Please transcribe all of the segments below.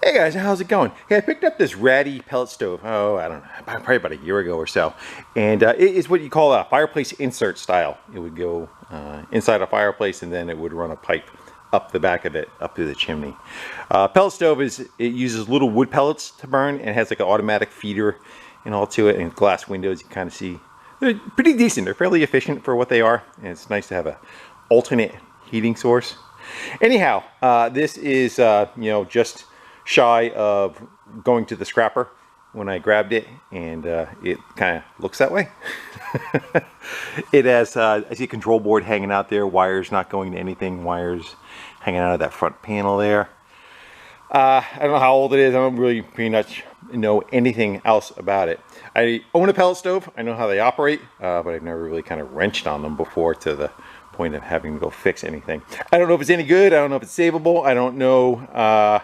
Hey guys, how's it going? Hey, I picked up this ratty pellet stove, I don't know, probably about a year ago or so. And it is what you call a fireplace insert style. It would go inside a fireplace and then it would run a pipe up the back of it, up through the chimney. Pellet stove it uses little wood pellets to burn and has like an automatic feeder and all to it, and glass windows. You can kind of see they're pretty decent. They're fairly efficient for what they are, and it's nice to have a alternate heating source. Anyhow, this is just shy of going to the scrapper when I grabbed it, and it kind of looks that way. It has I see a control board hanging out there, wires not going to anything, wires hanging out of that front panel there. I don't know how old it is. I don't really pretty much know anything else about it. I own a pellet stove. I know how they operate, but I've never really kind of wrenched on them before to the point of having to go fix anything. I don't know if it's any good. I don't know if it's savable. I don't know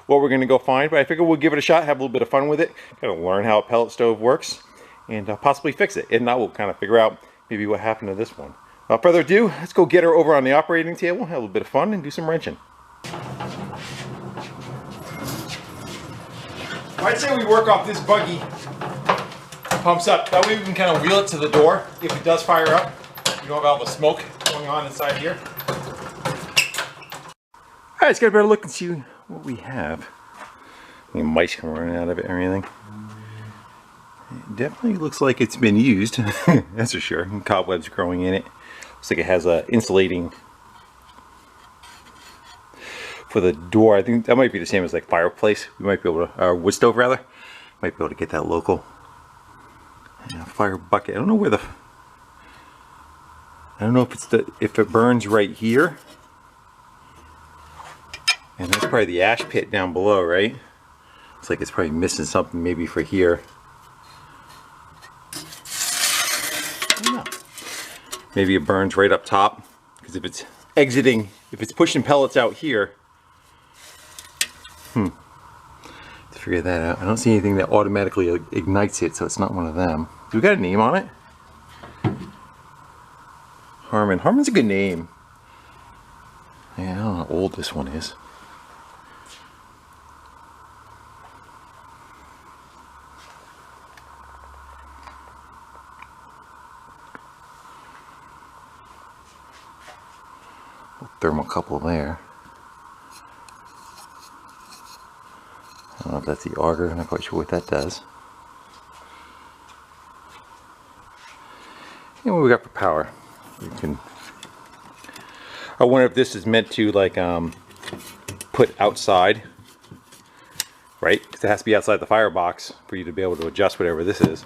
what we're going to go find, but I figure we'll give it a shot, have a little bit of fun with it, kind of learn how a pellet stove works, and possibly fix it. If not, we'll kind of figure out maybe what happened to this one. Without further ado, let's go get her over on the operating table, have a little bit of fun, and do some wrenching. I'd say we work off this buggy. Pumps up. That way we can kind of wheel it to the door. If it does fire up, you don't have all the smoke going on inside here. Alright, let's get a better look and see what we have. Any mice come running out of it and everything. It definitely looks like it's been used. That's for sure. And cobwebs growing in it. Looks like it has a insulating for the door. I think that might be the same as like fireplace. We might be able to, wood stove rather. Might be able to get that local. And a fire bucket. I don't know where the. I don't know if it's if it burns right here. And that's probably the ash pit down below, right? Looks like it's probably missing something maybe for here. I don't know. Maybe it burns right up top, because if it's exiting, if it's pushing pellets out here, to figure that out. I don't see anything that automatically ignites it, so it's not one of them. Do we got a name on it? Harmon. Harmon's a good name. Yeah, I don't know how old this one is. Thermocouple there. I don't know if that's the auger. I'm not quite sure what that does. And what we got for power? You can. I wonder if this is meant to like put outside, right? Because it has to be outside the firebox for you to be able to adjust whatever this is.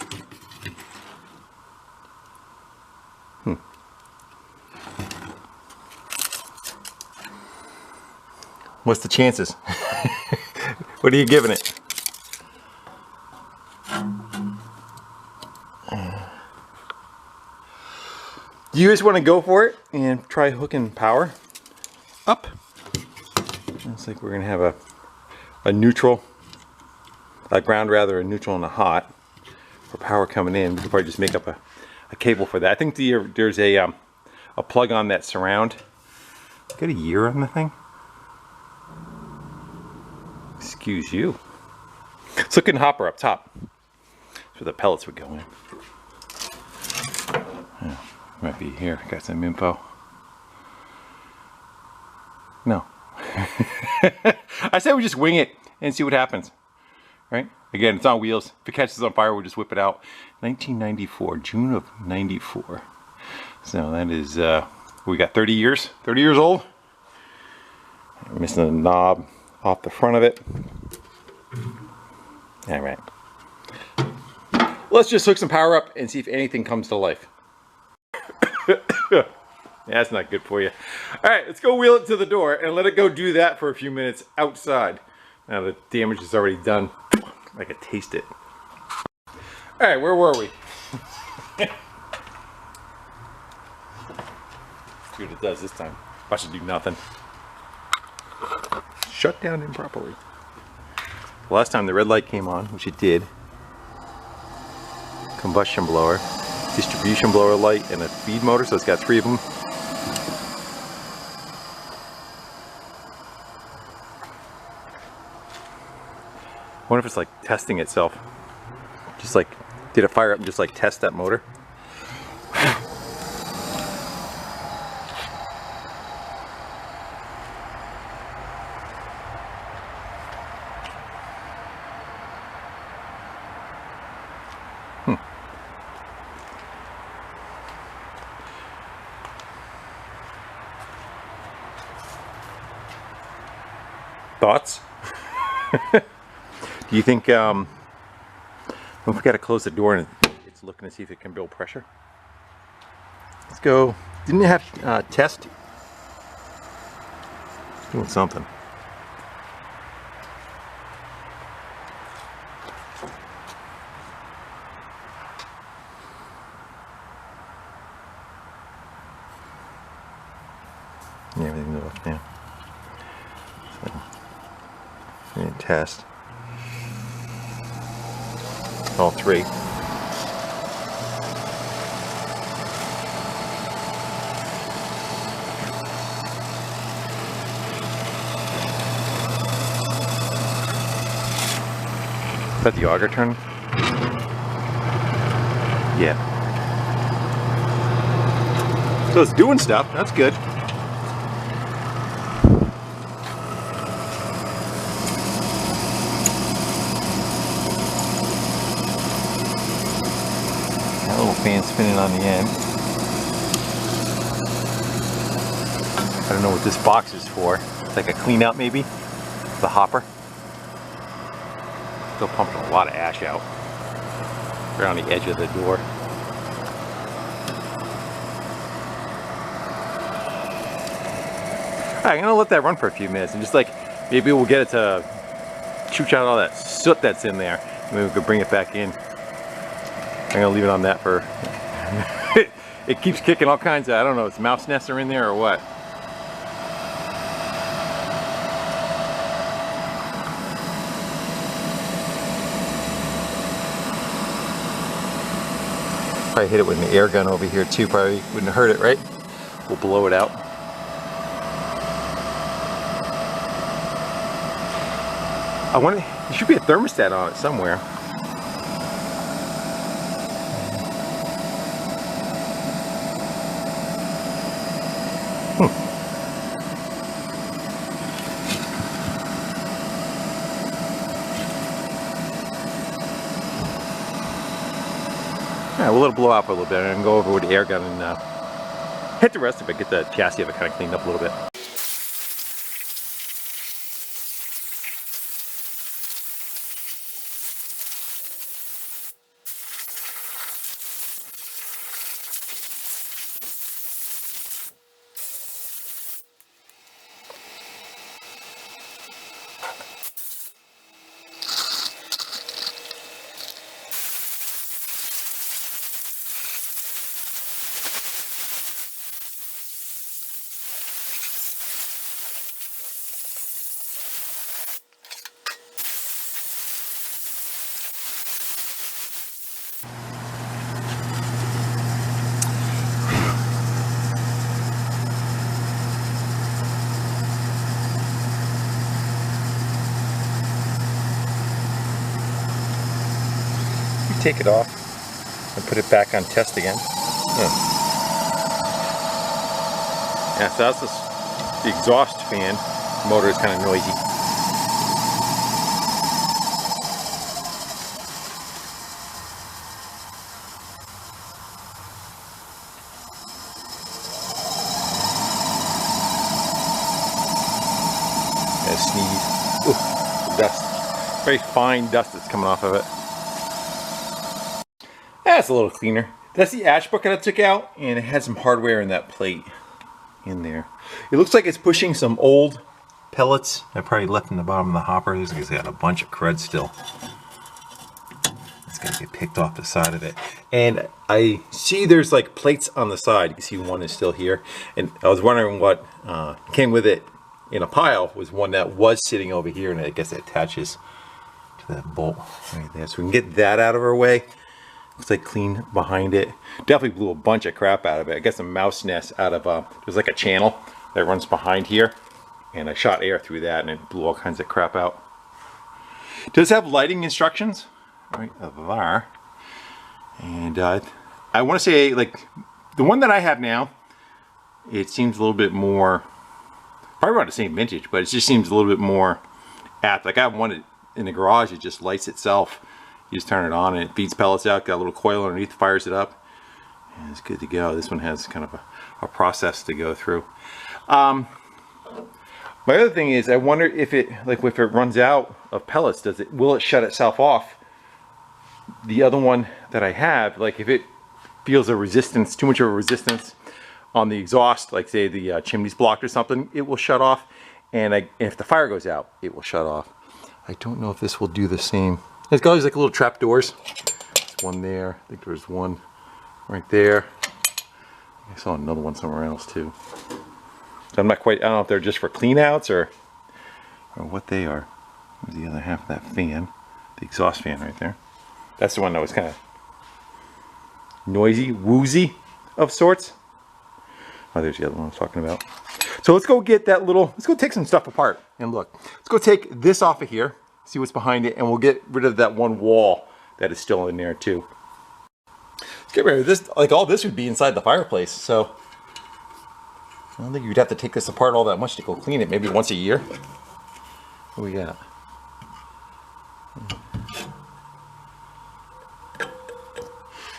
What's the chances? What are you giving it? Do you just want to go for it and try hooking power up? Looks like we're going to have a neutral, a ground rather, a neutral and a hot for power coming in. We could probably just make up a cable for that. I think there's a plug on that surround. Got a year on the thing? Excuse you. It's looking hopper up top. That's where the pellets would go in. Yeah, might be here. Got some info. No. I said we just wing it and see what happens. Right? Again, it's on wheels. If it catches on fire, we'll just whip it out. 1994, June of 94. So that is, we got 30 years. 30 years old. I'm missing a knob off the front of it. All right. Let's just hook some power up and see if anything comes to life. Yeah, that's not good for you. All right, let's go wheel it to the door and let it go do that for a few minutes outside. Now the damage is already done. I can taste it. All right, where were we? Let's see what it does this time. Watch it do nothing. Shut down improperly. Last time the red light came on, which it did. Combustion blower, distribution blower light, and a feed motor, so it's got 3 of them. wonder if it's like testing itself. Just like, did it fire up and just like test that motor? Thoughts? Do you think, if we got to close the door and it's looking to see if it can build pressure? Let's go. Didn't it have test? It's doing something. Yeah, everything's off now. And test all three. Is that the auger turn? Yeah. So it's doing stuff. That's good. Fan spinning on the end. I don't know what this box is for. It's like a clean out maybe. The hopper. Still pumping a lot of ash out. Around the edge of the door. Alright, I'm gonna let that run for a few minutes and just like maybe we'll get it to shoot out all that soot that's in there. Maybe we could bring it back in. I'm gonna leave it on that for it keeps kicking all kinds of, I don't know, it's mouse nests are in there or what. Probably hit it with an air gun over here too, probably wouldn't hurt it, right? We'll blow it out. I wonder, there should be a thermostat on it somewhere. We'll let it blow out for a little bit and go over with the air gun and hit the rest of it, get the chassis of it kind of cleaned up a little bit. Take it off and put it back on test again. Yeah, so that's the exhaust fan. The motor is kind of noisy. Gotta sneeze. Ooh, dust. Very fine dust that's coming off of it. That's a little cleaner. That's the ash bucket I took out, and it had some hardware in that plate in there. It looks like it's pushing some old pellets I probably left in the bottom of the hopper. Looks like it's got a bunch of crud still. It's gonna get picked off the side of it. And I see there's like plates on the side. You can see one is still here. And I was wondering what came with it in a pile was one that was sitting over here, and I guess it attaches to that bolt right there. So we can get that out of our way. Looks like clean behind it. Definitely blew a bunch of crap out of it. I got some mouse nests out of, there's like a channel that runs behind here. And I shot air through that and it blew all kinds of crap out. It does have lighting instructions right there. And I want to say, like, the one that I have now, it seems a little bit more, probably around the same vintage, but it just seems a little bit more apt. Like I have one in the garage, it just lights itself. You just turn it on and it feeds pellets out, got a little coil underneath, fires it up, and it's good to go. This one has kind of a process to go through. My other thing is, I wonder if it, like, if it runs out of pellets, will it shut itself off? The other one that I have, like, if it feels a resistance, too much of a resistance on the exhaust, like say the chimney's blocked or something, it will shut off. And if the fire goes out, it will shut off. I don't know if this will do the same. It's got these like little trap doors. There's one there. I think there's one right there. I saw another one somewhere else too. So I'm not quite, I don't know if they're just for clean outs or what they are. There's the other half of that fan, the exhaust fan right there. That's the one that was kind of noisy, woozy of sorts. Oh, there's the other one I was talking about. So let's go get that little, let's go take some stuff apart and look. Let's go take this off of here, see what's behind it, and we'll get rid of that one wall that is still in there too. Let's get rid of this, like all this would be inside the fireplace, so I don't think you'd have to take this apart all that much to go clean it, maybe once a year. What we got?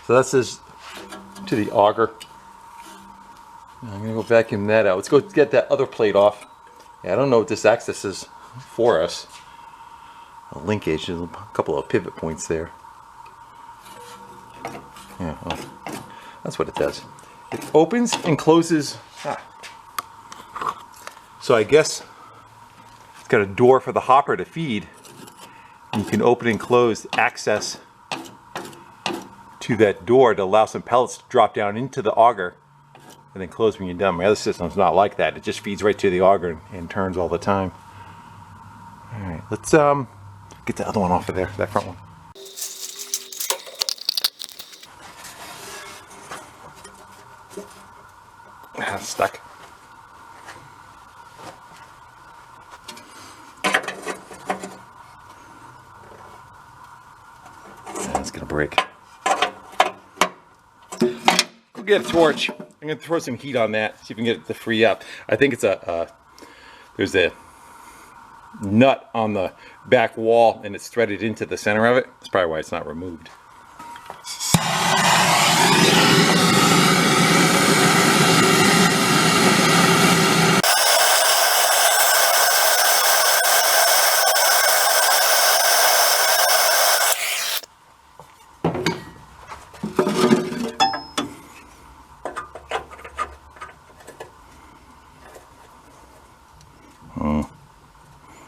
So that's this to the auger. I'm gonna go vacuum that out. Let's go get that other plate off. Yeah, I don't know what this axis is for us. A linkage, there's a couple of pivot points there. Yeah, oh, that's what it does. It opens and closes. So I guess it's got a door for the hopper to feed. You can open and close access to that door to allow some pellets to drop down into the auger and then close when you're done. My other system's not like that. It just feeds right to the auger and turns all the time. All right, let's get the other one off of there, that front one. Ah, it's stuck. It's gonna break. Go get a torch. I'm gonna throw some heat on that, see if we can get it to free up. I think it's there's a nut on the back wall and it's threaded into the center of it. That's probably why it's not removed.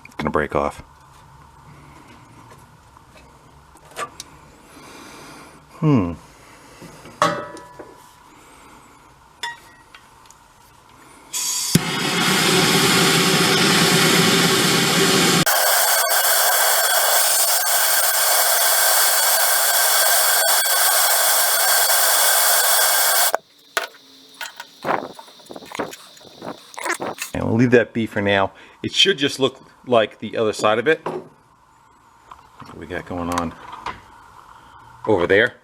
It's gonna break off. And we'll leave that be for now. It should just look like the other side of it. What we got going on over there.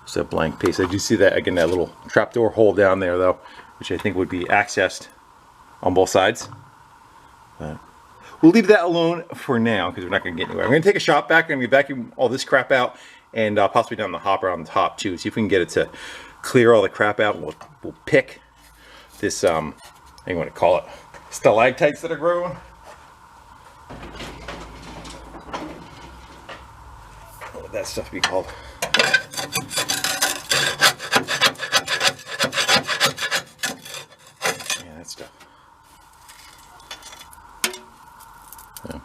It's a blank piece. I do see that, again, that little trapdoor hole down there though, which I think would be accessed on both sides. But we'll leave that alone for now because we're not going to get anywhere. I'm going to take a shot back. I'm going to vacuum all this crap out and possibly down the hopper on the top too. See if we can get it to clear all the crap out. We'll pick this, I don't know what to call it, stalactites that are growing. What would that stuff be called? Yeah, that stuff. Yeah.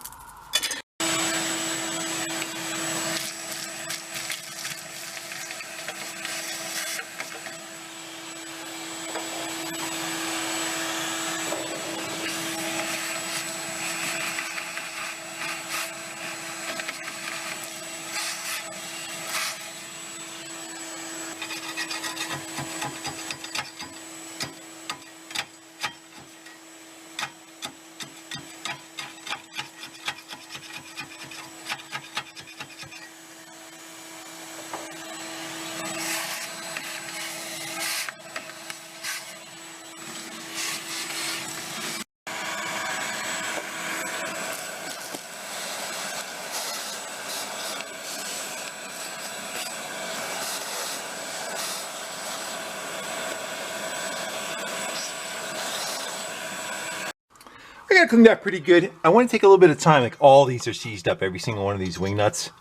got it cleaned out pretty good. I want to take a little bit of time. Like all these are seized up. Every single one of these wing nuts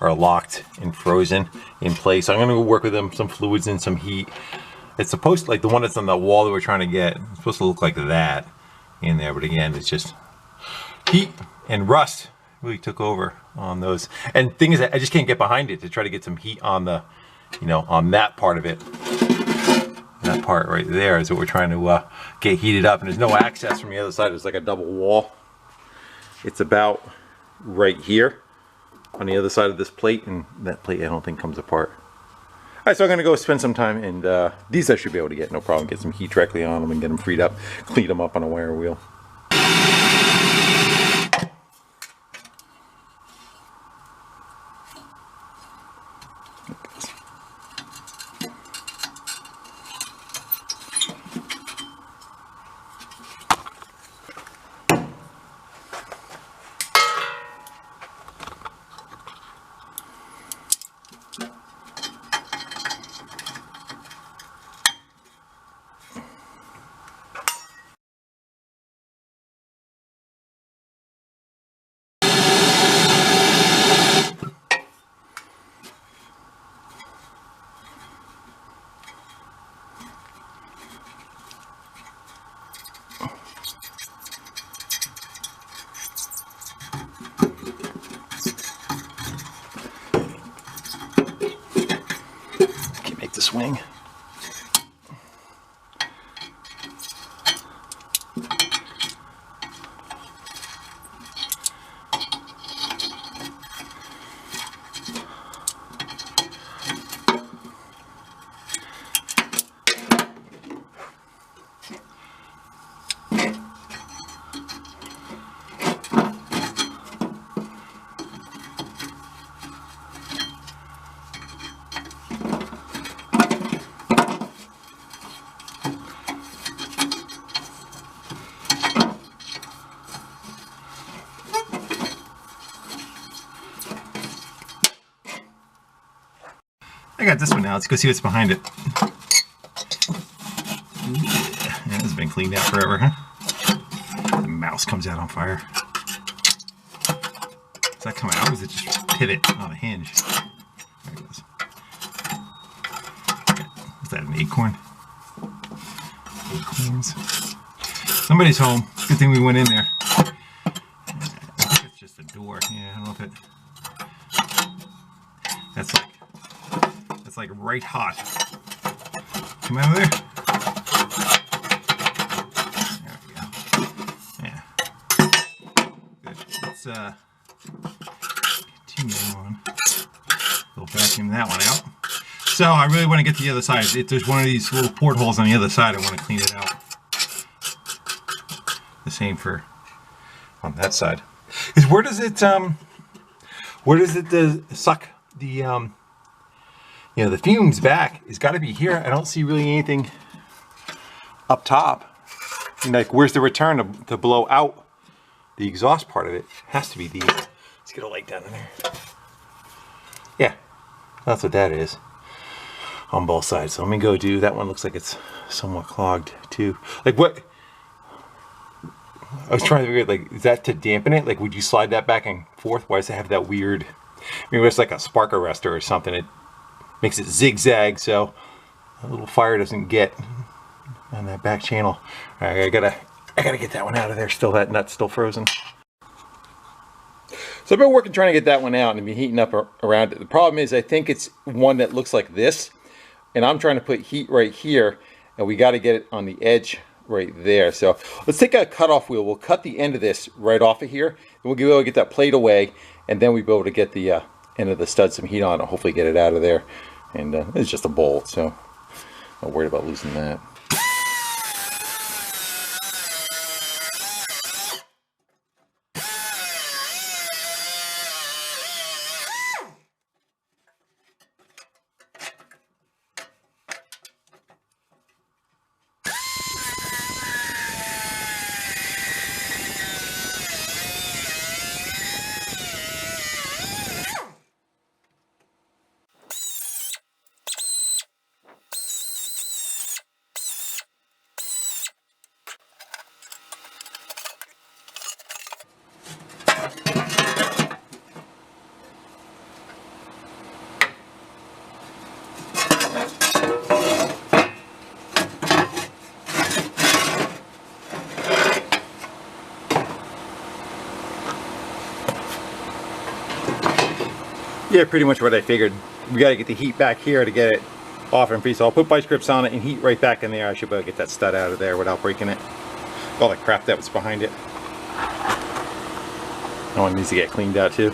are locked and frozen in place. So I'm going to go work with them, some fluids and some heat. It's supposed to, like the one that's on the wall that we're trying to get, it's supposed to look like that in there. But again, it's just heat and rust really took over on those. And thing is, I just can't get behind it to try to get some heat on the, you know, on that part of it. That part right there is what we're trying to get heated up, and there's no access from the other side. It's like a double wall. It's about right here on the other side of this plate, and that plate I don't think comes apart. All right, so I'm gonna go spend some time, and these I should be able to get no problem. Get some heat directly on them and get them freed up, clean them up on a wire wheel. Swing. I got this one now. Let's go see what's behind it. Yeah, this has been cleaned out forever, huh? The mouse comes out on fire. Does that come out, or is it just pivot on a hinge? There it goes. Okay. Is that an acorn? Acorns. Somebody's home. Good thing we went in there. I think it's just a door. Yeah, I don't know if it... That's like right hot. Come out of there. There we go. Yeah. Good. Let's continue on. We'll vacuum that one out. So I really want to get to the other side. There's one of these little portholes on the other side. I want to clean it out. The same for on that side. Is where does it suck the you know, the fumes back? It's got to be here. I don't see really anything up top. Like, where's the return to blow out the exhaust part of it? It has to be these. Let's get a light down in there. Yeah, that's what that is on both sides. So let me go do that one. Looks like it's somewhat clogged too. Like, what? I was trying to figure out, like, is that to dampen it? Like, would you slide that back and forth? Why does it have that weird, maybe it's like a spark arrestor or something. It makes it zigzag so a little fire doesn't get on that back channel. All right, I gotta get that one out of there. Still, that nut's still frozen. So I've been working trying to get that one out and been heating up around it. The problem is I think it's one that looks like this, and I'm trying to put heat right here, and we got to get it on the edge right there. So let's take a cutoff wheel. We'll cut the end of this right off of here, and we'll be able to get that plate away, and then we'll be able to get the end of the stud some heat on and hopefully get it out of there. And it's just a bolt, so I'm not worried about losing that. Yeah, pretty much what I figured. We got to get the heat back here to get it off and free. So I'll put vice grips on it and heat right back in there. I should be able to get that stud out of there without breaking it. All the crap that was behind it. That one needs to get cleaned out too.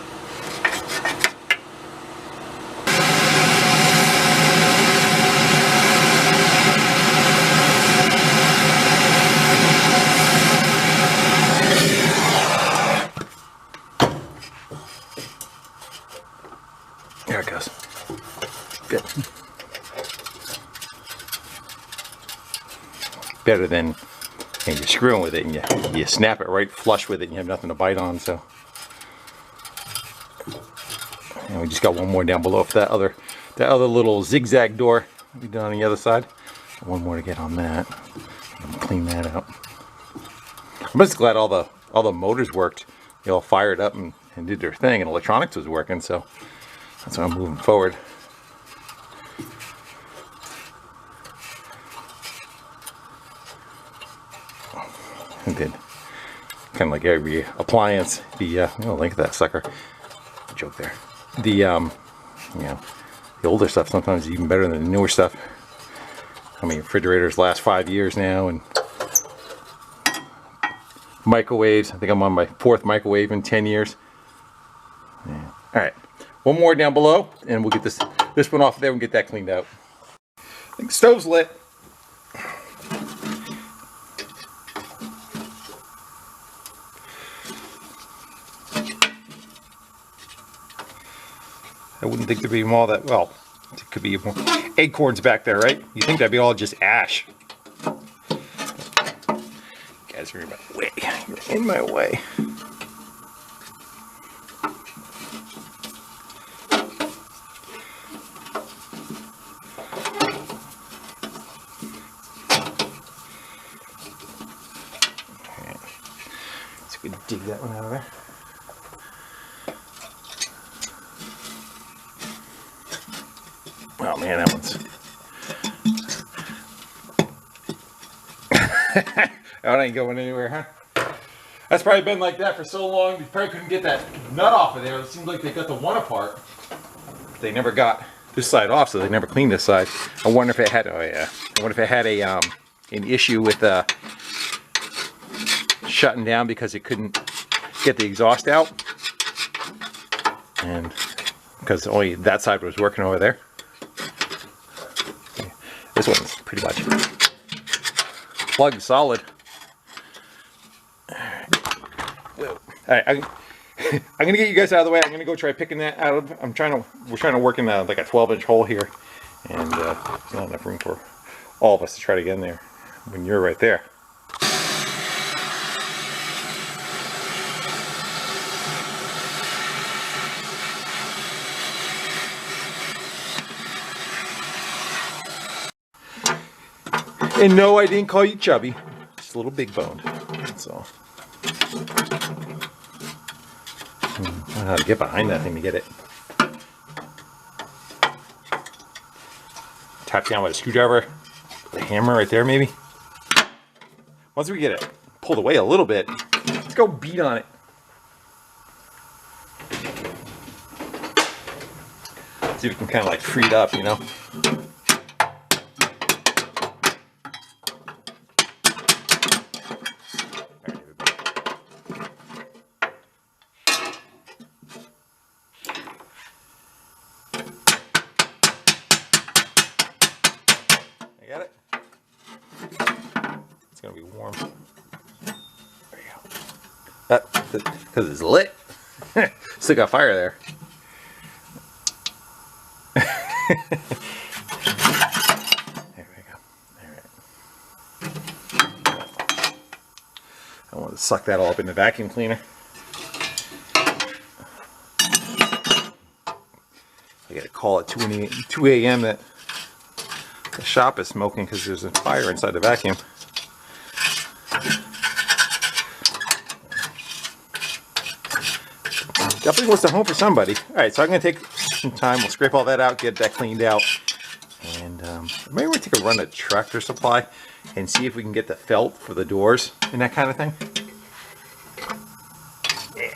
There it goes. Good. Better than you're screwing with it and you snap it right flush with it and you have nothing to bite on. So, and we just got one more down below for that other little zigzag door we done on the other side. One more to get on that. Clean that out. I'm just glad all the motors worked. They all fired up and did their thing, and electronics was working. So. That's why I'm moving forward. I did kind of like every appliance. Oh, look at that sucker! Joke there. You know, the older stuff sometimes is even better than the newer stuff. I mean, refrigerators last 5 years now, and microwaves. I think I'm on my 4th microwave in 10 years. Yeah. All right. One more down below, and we'll get this one off there and get that cleaned out. I think the stove's lit. I wouldn't think there'd be all that, well, it could be more acorns back there, right? You think that'd be all just ash. You guys are in my way. You're in my way. Dig that one out of there. Oh man, that one's that ain't going anywhere, huh? That's probably been like that for so long. They probably couldn't get that nut off of there. It seems like they got the one apart. They never got this side off, so they never cleaned this side. I wonder if it had. Oh yeah. I wonder if it had an issue with shutting down because it couldn't get the exhaust out, and because only that side was working over there. This one's pretty much plugged solid. All right, I'm gonna get you guys out of the way. I'm gonna go try picking that out of. We're trying to work in like a 12-inch hole here, and there's not enough room for all of us to try to get in there when you're right there. And no, I didn't call you chubby. Just a little big boned. That's all. I don't know how to get behind that thing to get it. Tap down with a screwdriver. The hammer right there, maybe. Once we get it pulled away a little bit, let's go beat on it. See if we can kind of like free it up, you know. Got it? It's gonna be warm. There you go. Because it's lit. Still got fire there. There we go. Alright. I want to suck that all up in the vacuum cleaner. I gotta call at 2 a.m. that the shop is smoking because there's a fire inside the vacuum. Definitely was the home for somebody. Alright, so I'm going to take some time. We'll scrape all that out, get that cleaned out. And maybe we'll take a run at Tractor Supply and see if we can get the felt for the doors and that kind of thing. Yeah.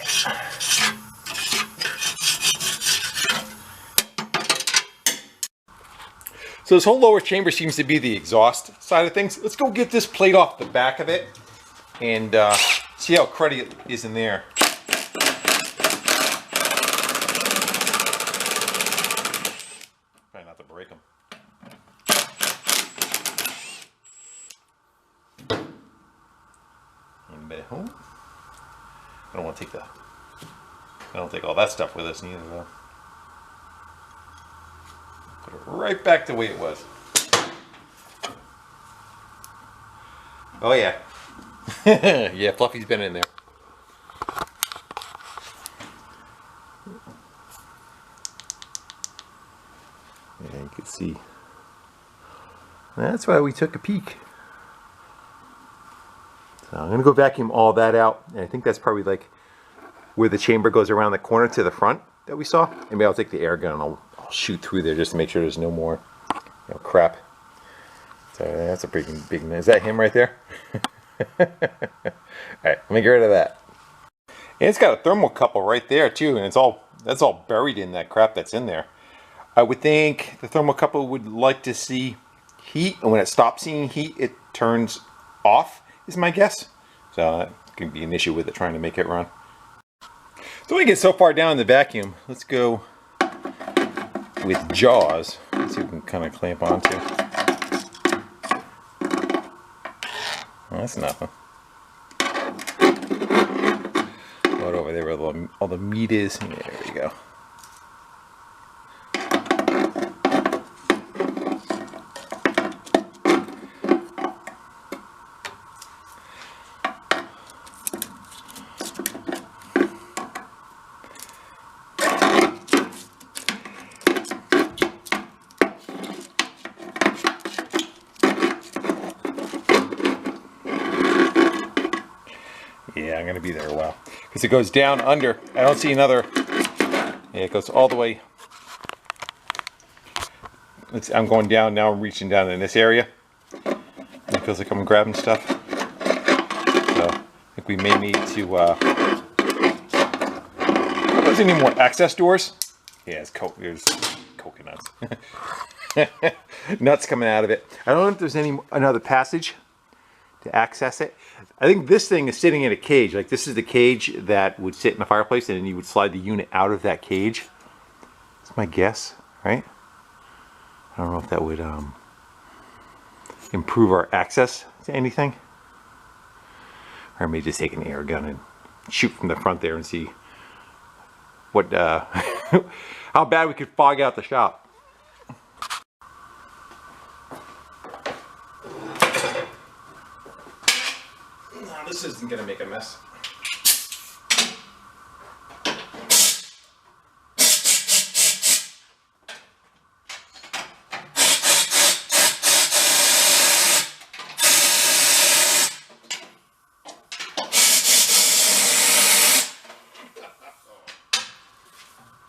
So this whole lower chamber seems to be the exhaust side of things. Let's go get this plate off the back of it and see how cruddy it is in there. Try not to break them. I don't want to take I don't take all that stuff with us neither though. Put it right back the way it was. Oh yeah. Yeah, Fluffy's been in there. Yeah, you can see. That's why we took a peek. So I'm gonna go vacuum all that out, and I think that's probably like where the chamber goes around the corner to the front that we saw. And maybe I'll take the air gun and I'll shoot through there just to make sure there's no more, crap. So that's a pretty big. Is that him right there? All right, let me get rid of that. And it's got a thermocouple right there too, and that's all buried in that crap that's in there. I would think the thermocouple would like to see heat, and when it stops seeing heat, it turns off, is my guess. So that could be an issue with it trying to make it run. So we get so far down in the vacuum, let's go with Jaws. Let's see if we can kind of clamp onto. Well, that's nothing. Right over there where all the meat is. Yeah, there we go. Yeah, I'm going to be there a while. Because it goes down under. I don't see another. Yeah, it goes all the way. I'm going down now. I'm reaching down in this area. And it feels like I'm grabbing stuff. So I think we may need to. Are there any more access doors? Yeah, there's coconuts. Nuts coming out of it. I don't know if there's another passage to access it. I think this thing is sitting in a cage. Like this is the cage that would sit in the fireplace, and then you would slide the unit out of that cage. That's my guess, right? I don't know if that would improve our access to anything. Or I may just take an air gun and shoot from the front there and see what how bad we could fog out the shop. This isn't going to make a mess.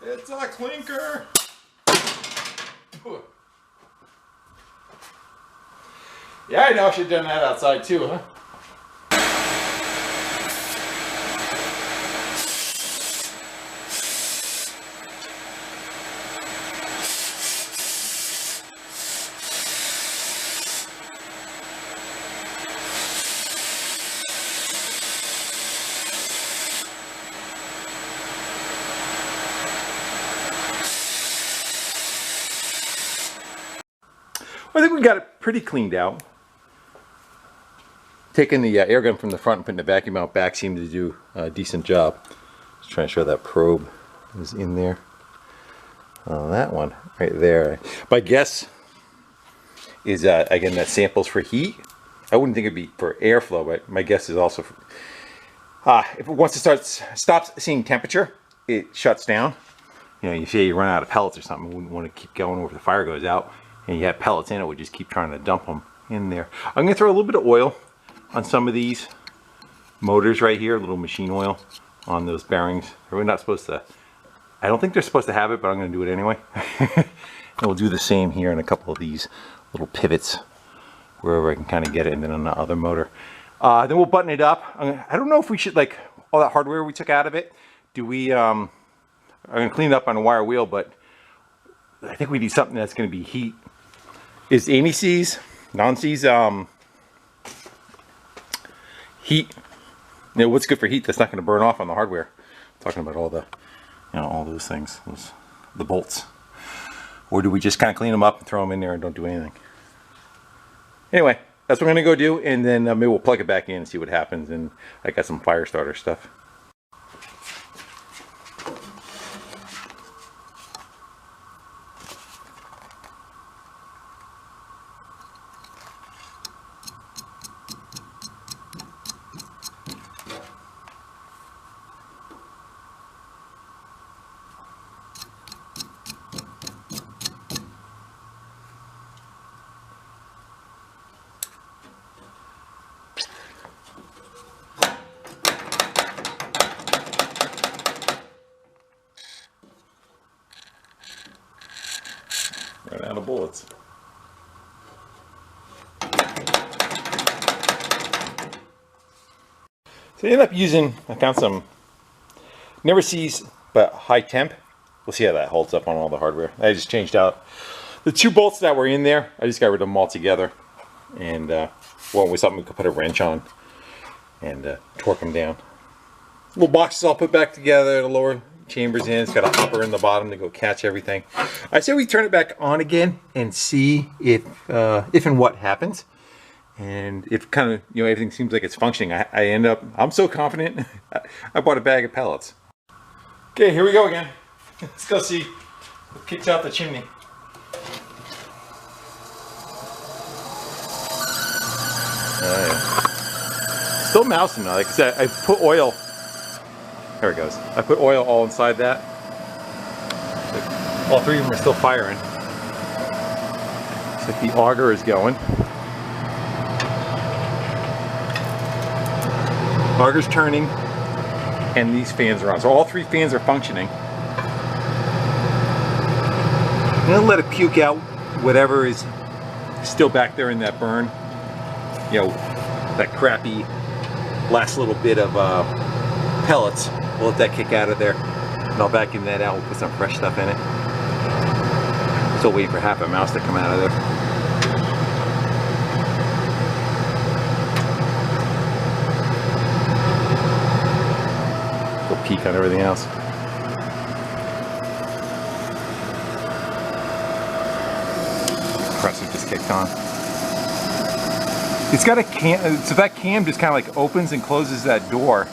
It's a clinker. Yeah, I know I should have done that outside too, huh? Well, I think we got it pretty cleaned out. Taking the air gun from the front and putting the vacuum out back seemed to do a decent job. Just trying to show that probe is in there. Oh, that one right there. My guess is again that samples for heat. I wouldn't think it'd be for airflow, but my guess is also for, if it once it stops seeing temperature, it shuts down. You know, you say you run out of pellets or something, you wouldn't want to keep going over the fire goes out. And you have pellets in it, would just keep trying to dump them in there. I'm going to throw a little bit of oil on some of these motors right here, a little machine oil on those bearings. They're not supposed to, I don't think they're supposed to have it, but I'm going to do it anyway. And we'll do the same here in a couple of these little pivots wherever I can kind of get it, and then on the other motor. Then we'll button it up. I don't know if we should, like, all that hardware we took out of it, do we, I'm going to clean it up on a wire wheel, but I think we need something that's going to be heat is anti-seize, non-seize heat. You know, what's good for heat that's not going to burn off on the hardware? I'm talking about all the, you know, all those things, the bolts. Or do we just kind of clean them up and throw them in there and don't do anything? Anyway, that's what I'm going to go do, and then maybe we'll plug it back in and see what happens. And I got some fire starter stuff. Ran out of bullets. So I ended up using, I found some never seize but high temp. We'll see how that holds up on all the hardware. I just changed out the 2 bolts that were in there. I just got rid of them all together, and went with something we could put a wrench on and torque them down. Little boxes all put back together, the lower chambers in. It's got a hopper in the bottom to go catch everything. I say we turn it back on again and see if and what happens, and if kind of, you know, everything seems like it's functioning. I end up, I'm so confident. I bought a bag of pellets. Okay, here we go again. Let's go see what kicks out the chimney. Still mousing now. Like I said, I put oil. There it goes. I put oil all inside that. All 3 of them are still firing. Looks like the auger is going. Auger's turning, and these fans are on. So all 3 fans are functioning. I'm gonna let it puke out whatever is still back there in that burn. You know, that crappy last little bit of pellets. We'll let that kick out of there, and I'll vacuum that out. We'll put some fresh stuff in it. Still waiting for half a mouse to come out of there. Go peek on everything else. Compressor just kicked on. It's got a cam, so that cam just kind of like opens and closes that door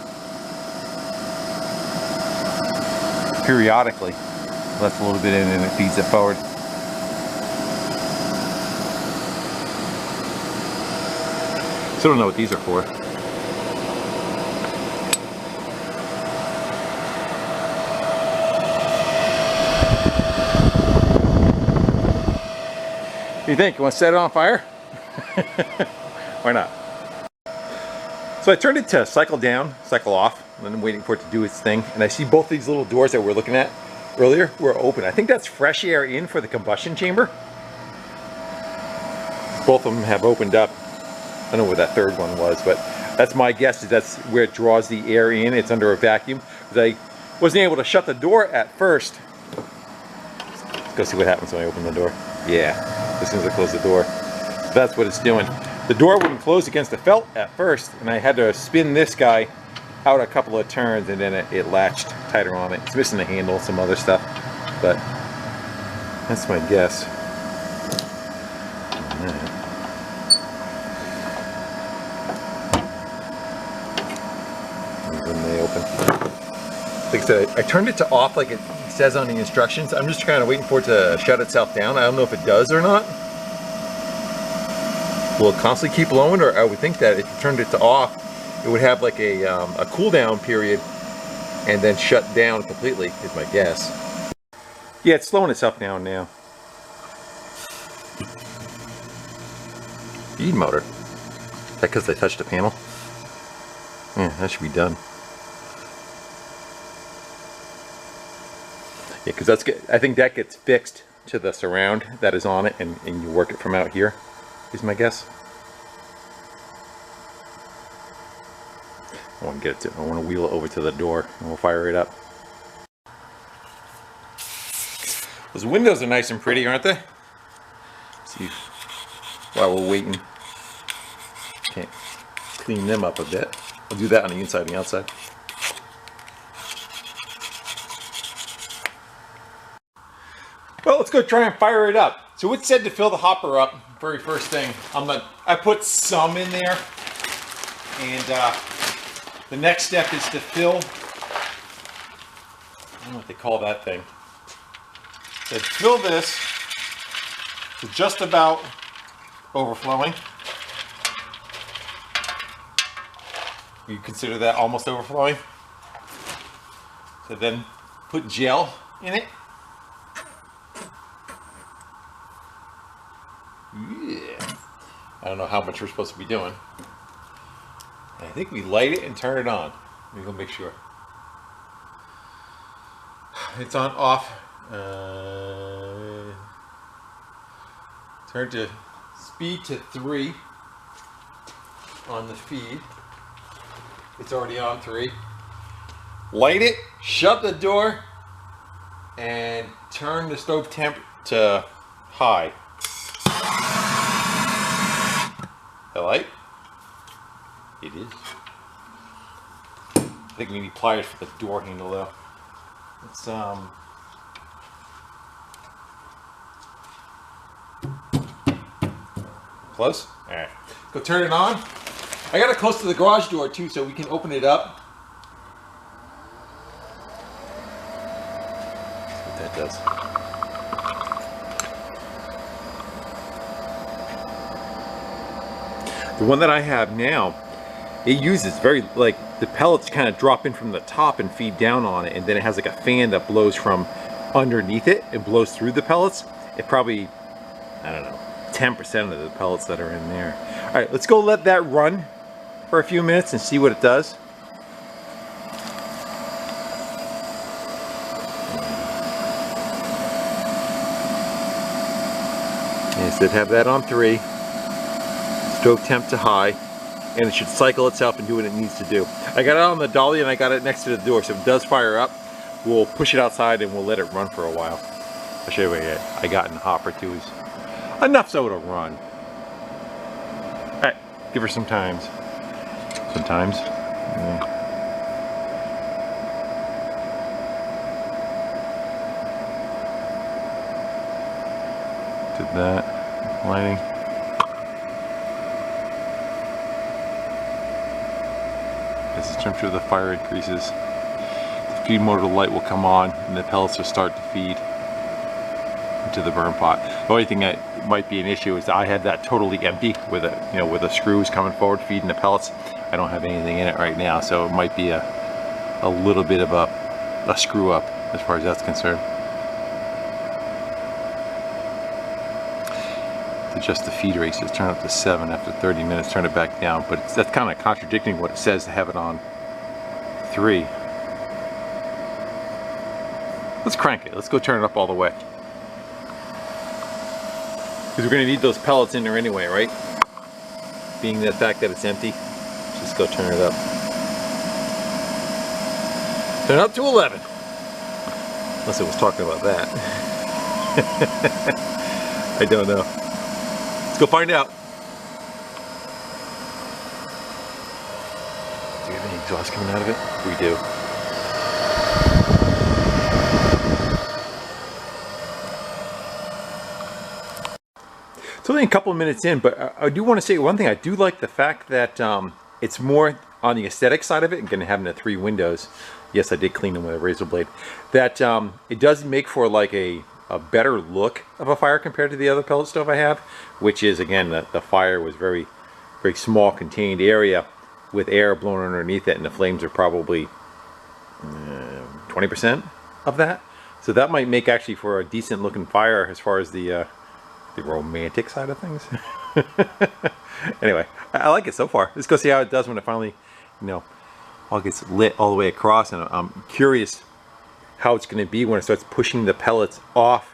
periodically. Lets a little bit in and it feeds it forward. Still don't know what these are for. What do you think? You want to set it on fire? Why not? So I turned it to cycle down, cycle off, and I'm waiting for it to do its thing. And I see both these little doors that we were looking at earlier were open. I think that's fresh air in for the combustion chamber. Both of them have opened up. I don't know where that third one was, but that's my guess, is that's where it draws the air in. It's under a vacuum. Because I wasn't able to shut the door at first. Let's go see what happens when I open the door. Yeah, as soon as I close the door. That's what it's doing. The door wouldn't close against the felt at first, and I had to spin this guy out a couple of turns, and then it latched tighter on it. It's missing the handle, some other stuff, but that's my guess. When they open. Like I said, I turned it to off like it says on the instructions. I'm just kind of waiting for it to shut itself down. I don't know if it does or not. Will it constantly keep blowing, or I would think that if you turned it to off, it would have like a cool down period and then shut down completely, is my guess. Yeah, it's slowing itself down now. Feed motor. Is that because they touched the panel? Yeah, that should be done. Yeah, because I think that gets fixed to the surround that is on it, and you work it from out here, is my guess. I want to wheel it over to the door, and we'll fire it up. Those windows are nice and pretty, aren't they? See, while we're waiting. Okay, clean them up a bit. I'll do that on the inside and the outside. Well, let's go try and fire it up. So it said to fill the hopper up. Very first thing, I put some in there, and the next step is to fill. I don't know what they call that thing. So fill this to just about overflowing. You consider that almost overflowing. So then put gel in it. Yeah. I don't know how much we're supposed to be doing. I think we light it and turn it on. Let me go make sure. It's on off. Turn to speed to 3 on the feed. It's already on 3. Light it, shut the door, and turn the stove temp to high. The light? It is. I think we need pliers for the door handle though. Let's close? Alright. Go turn it on. I got it close to the garage door too so we can open it up. Let's see what that does. The one that I have now, it uses very, like, the pellets kind of drop in from the top and feed down on it, and then it has like a fan that blows from underneath it and blows through the pellets. It probably, I don't know, 10% of the pellets that are in there. All right, let's go let that run for a few minutes and see what it does. And it said have that on 3. Stove temp to high, and it should cycle itself and do what it needs to do. I got it on the dolly and I got it next to the door, so if it does fire up, we'll push it outside and we'll let it run for a while. I'll show you what I got in the hopper too. Is enough so it'll run. Alright, give her some times. Sometimes. Yeah. Did that. Lighting. As the temperature of the fire increases, the feed motor light will come on and the pellets will start to feed into the burn pot. The only thing that might be an issue is that I have that totally empty with with the screws coming forward feeding the pellets. I don't have anything in it right now, so it might be a little bit of a screw up as far as that's concerned. To adjust the feed rate, so it's turned up to 7 after 30 minutes, turn it back down, but that's kind of contradicting what it says to have it on 3. Let's crank it. Let's go turn it up all the way. Because we're going to need those pellets in there anyway, right? Being the fact that it's empty, just go turn it up. Turn it up to 11. Unless it was talking about that. I don't know. Let's go find out. Do we have any exhaust coming out of it? We do. It's only a couple of minutes in, but I do want to say one thing. I do like the fact that it's more on the aesthetic side of it, and going to have the 3 windows. Yes, I did clean them with a razor blade. That it does make for like a better look of a fire compared to the other pellet stove I have, which is, again, the fire was very small contained area with air blowing underneath it, and the flames are probably 20% of that. So that might make actually for a decent looking fire as far as the romantic side of things. Anyway, I like it so far. Let's go see how it does when it finally, all gets lit all the way across, and I'm curious how it's going to be when it starts pushing the pellets off.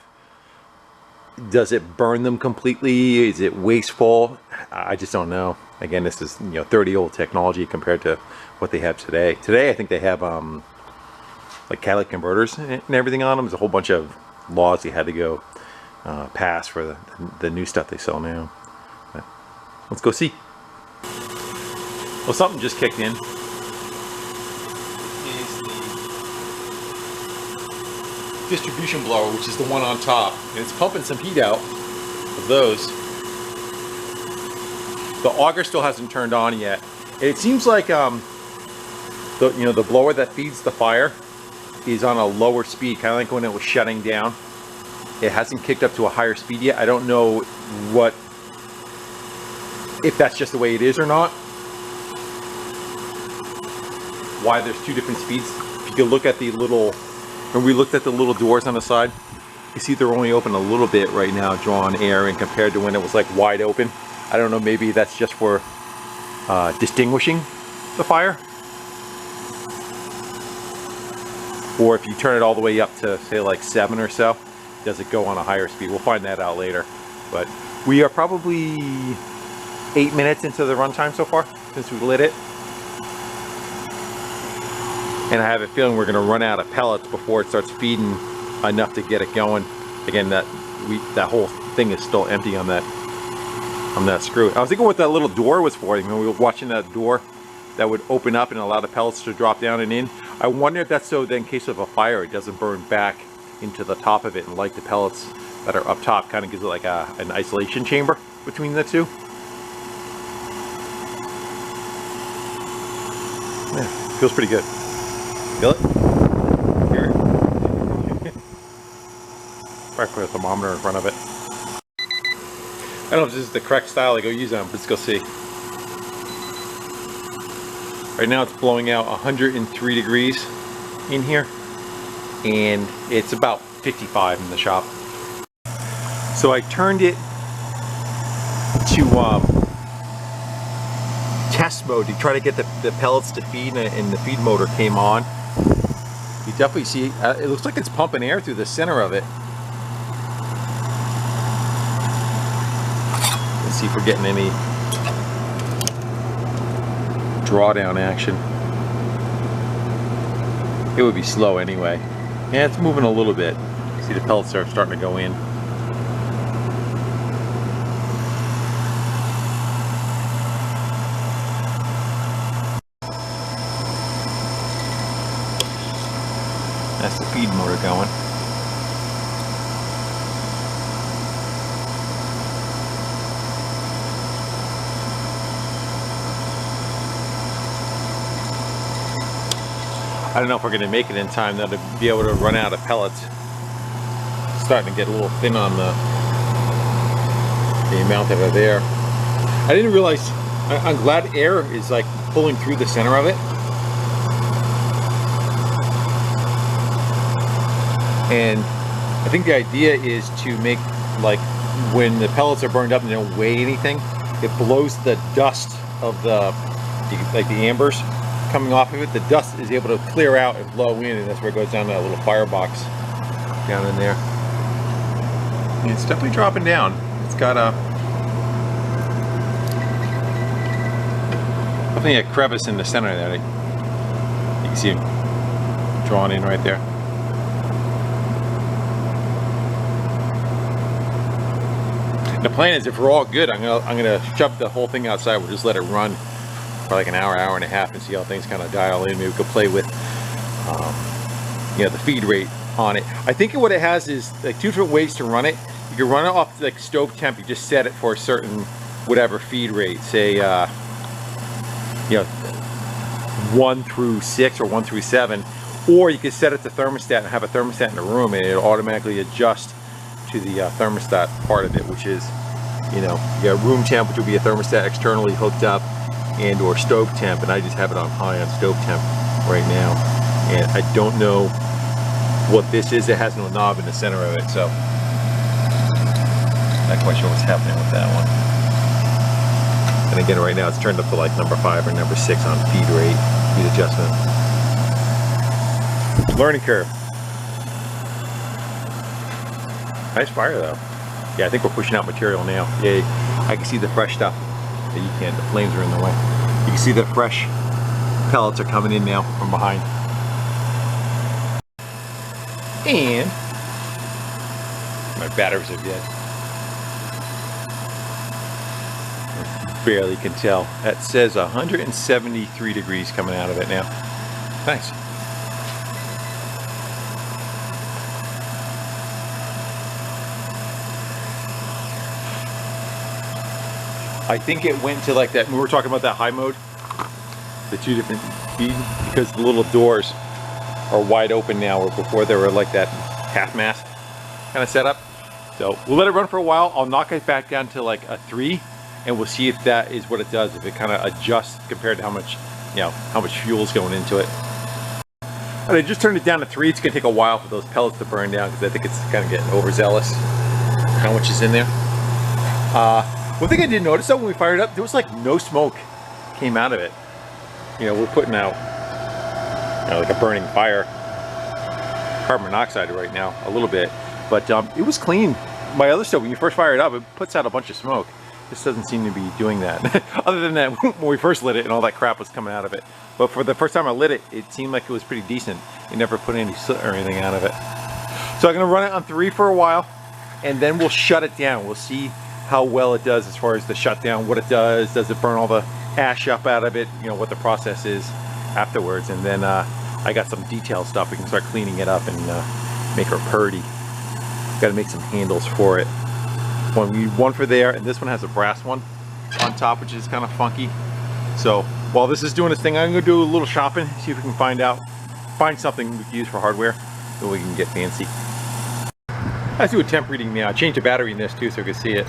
Does it burn them completely? Is it wasteful? I just don't know. Again, this is 30-year-old technology compared to what they have today. Today, I think they have like catalytic converters and everything on them. There's a whole bunch of laws they had to go pass for the new stuff they sell now. Let's go see. Well, something just kicked in. Is the distribution blower, which is the one on top, and it's pumping some heat out of those. The auger still hasn't turned on yet. It seems like the blower that feeds the fire is on a lower speed, kind of like when it was shutting down. It hasn't kicked up to a higher speed yet. I don't know if that's just the way it is or not. Why there's two different speeds. If you can look at the little, when we looked at the little doors on the side, you see they're only open a little bit right now, drawing air, and compared to when it was like wide open. I don't know, maybe that's just for distinguishing the fire. Or if you turn it all the way up to say like 7 or so, does it go on a higher speed? We'll find that out later. But we are probably 8 minutes into the runtime so far since we lit it. And I have a feeling we're gonna run out of pellets before it starts feeding enough to get it going. Again, that whole thing is still empty on that screw. I was thinking what that little door was for. You know, we were watching that door that would open up and allow the pellets to drop down and in. I wonder if that's so that in case of a fire, it doesn't burn back into the top of it and light the pellets that are up top. Kind of gives it like an isolation chamber between the two. Yeah, feels pretty good. Feel it? Hear it? Probably put a thermometer in front of it. I don't know if this is the correct style to go use on, but let's go see. Right now it's blowing out 103 degrees in here, and it's about 55 in the shop. So I turned it to test mode to try to get the pellets to feed, and the feed motor came on. You definitely see, it looks like it's pumping air through the center of it. Let's see if we're getting any drawdown action. It would be slow anyway. Yeah, it's moving a little bit. See the pellets are starting to go in. That's the feed motor going. I don't know if we're going to make it in time though to be able to run out of pellets. It's starting to get a little thin on the amount that are there. I didn't realize, I'm glad air is like pulling through the center of it. And I think the idea is to make, like, when the pellets are burned up and they don't weigh anything, it blows the dust of the embers coming off of it. The dust is able to clear out and blow in, and that's where it goes down to that little firebox down in there. And it's definitely dropping down. It's got definitely a crevice in the center there. You can see it drawn in right there. The plan is, if we're all good, I'm gonna shove the whole thing outside. We'll just let it run for like an hour, hour and a half, and see how things kind of dial in. Maybe we could play with, the feed rate on it. I think what it has is like 2 different ways to run it. You can run it off like stove temp. You just set it for a certain whatever feed rate, say 1 through 6 or 1 through 7, or you can set it to thermostat and have a thermostat in the room, and it'll automatically adjust to the thermostat part of it, which is, you got room temp, which will be a thermostat externally hooked up, and or stove temp, and I just have it on high on stove temp right now. And I don't know what this is. It has no knob in the center of it, so not quite sure what's happening with that one. And again, right now it's turned up to like number 5 or number 6 on feed rate, feed adjustment. Learning curve. Nice fire though. Yeah, I think we're pushing out material now. Yeah, I can see the fresh stuff. Yeah, you can't, the flames are in the way. You can see the fresh pellets are coming in now from behind. And my batteries are dead. barely can tell. That says 173 degrees coming out of it now. Nice. I think it went to like that, we were talking about that high mode, the 2 different speed, because the little doors are wide open now, where before they were like that half mast kind of setup. So we'll let it run for a while. I'll knock it back down to like a 3, and we'll see if that is what it does, if it kind of adjusts compared to how much, you know, how much fuel is going into it. And I just turned it down to 3. It's gonna take a while for those pellets to burn down, because I think it's kind of getting overzealous how much is in there. One thing I did notice though, when we fired it up, there was like no smoke came out of it. You know, we're putting out, you know, like a burning fire, carbon monoxide right now, a little bit, but it was clean. My other stove, when you first fire it up, it puts out a bunch of smoke. This doesn't seem to be doing that. Other than that, when we first lit it and all that crap was coming out of it. But for the first time I lit it, it seemed like it was pretty decent. It never put any soot or anything out of it. So I'm gonna run it on 3 for a while, and then we'll shut it down. We'll see how well it does as far as the shutdown, what it does it burn all the ash up out of it, you know, what the process is afterwards. And then I got some detailed stuff. We can start cleaning it up and make her purdy. Got to make some handles for it. One for there, and this one has a brass one on top, which is kind of funky. So while this is doing its thing, I'm gonna do a little shopping, see if we can find something we can use for hardware, so we can get fancy. Let's do a temp reading now. I changed the battery in this too, so you can see it.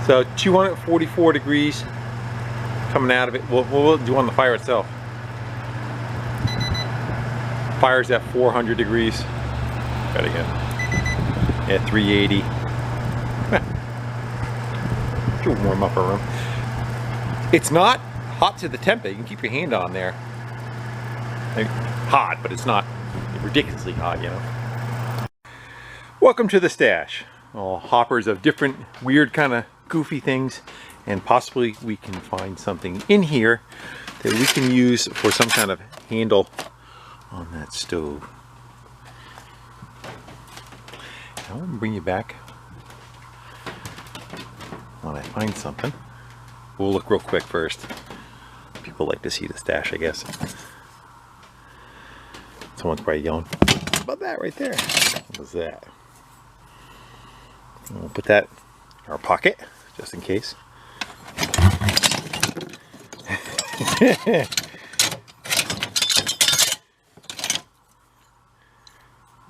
So 244 degrees coming out of it. We'll do on the fire itself. Fire's at 400 degrees. Got it again. At 380. Should warm up our room. It's not hot to the temp. You can keep your hand on there. Like, hot, but it's not ridiculously hot, you know. Welcome to the stash. All hoppers of different weird kind of goofy things, and possibly we can find something in here that we can use for some kind of handle on that stove. I want to bring you back when I find something. We'll look real quick first. People like to see the stash, I guess. Someone's probably yelling, "What about that right there?" What was that? We'll put that in our pocket, just in case.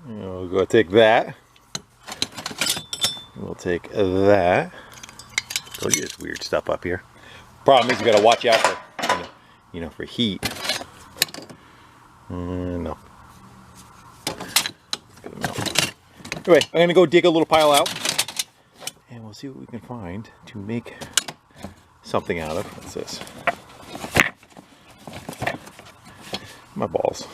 We'll go take that. We'll take that. Told you there's weird stuff up here. Problem is you gotta watch out for, you know, for heat. No. Anyway, I'm gonna go dig a little pile out, and we'll see what we can find to make something out of. What's this? My balls.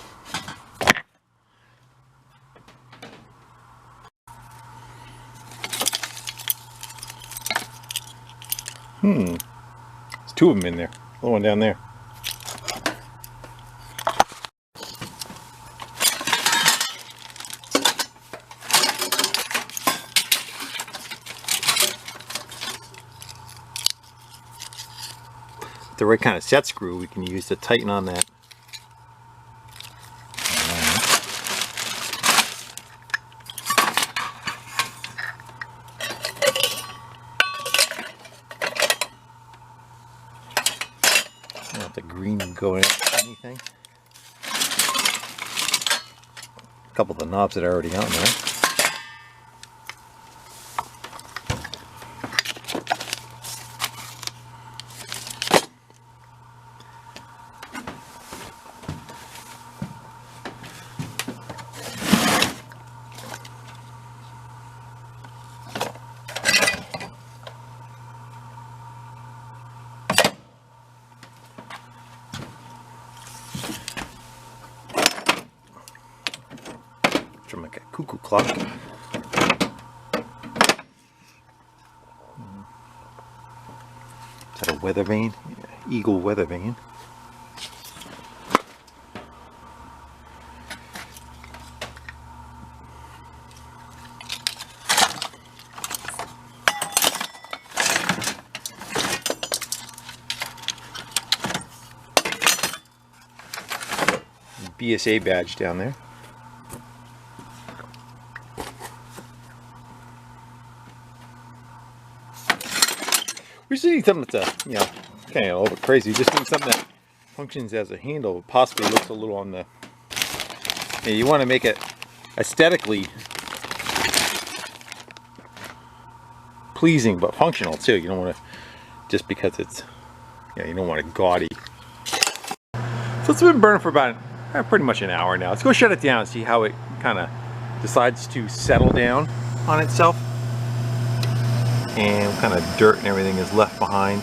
There's 2 of them in there. The one down there. The right kind of set screw we can use to tighten on that. Not the green go in anything. A couple of the knobs that are already on there. From like a cuckoo clock. Is that a weather vane? Yeah, eagle weather vane. PSA badge down there. We just need something that's you know, kind of a little bit crazy. We just need something that functions as a handle, possibly looks a little on the, you want to make it aesthetically pleasing but functional too. You don't want to, just because it's, you don't want it gaudy. So it's been burning for about pretty much an hour now. Let's go shut it down and see how it kind of decides to settle down on itself, and what kind of dirt and everything is left behind.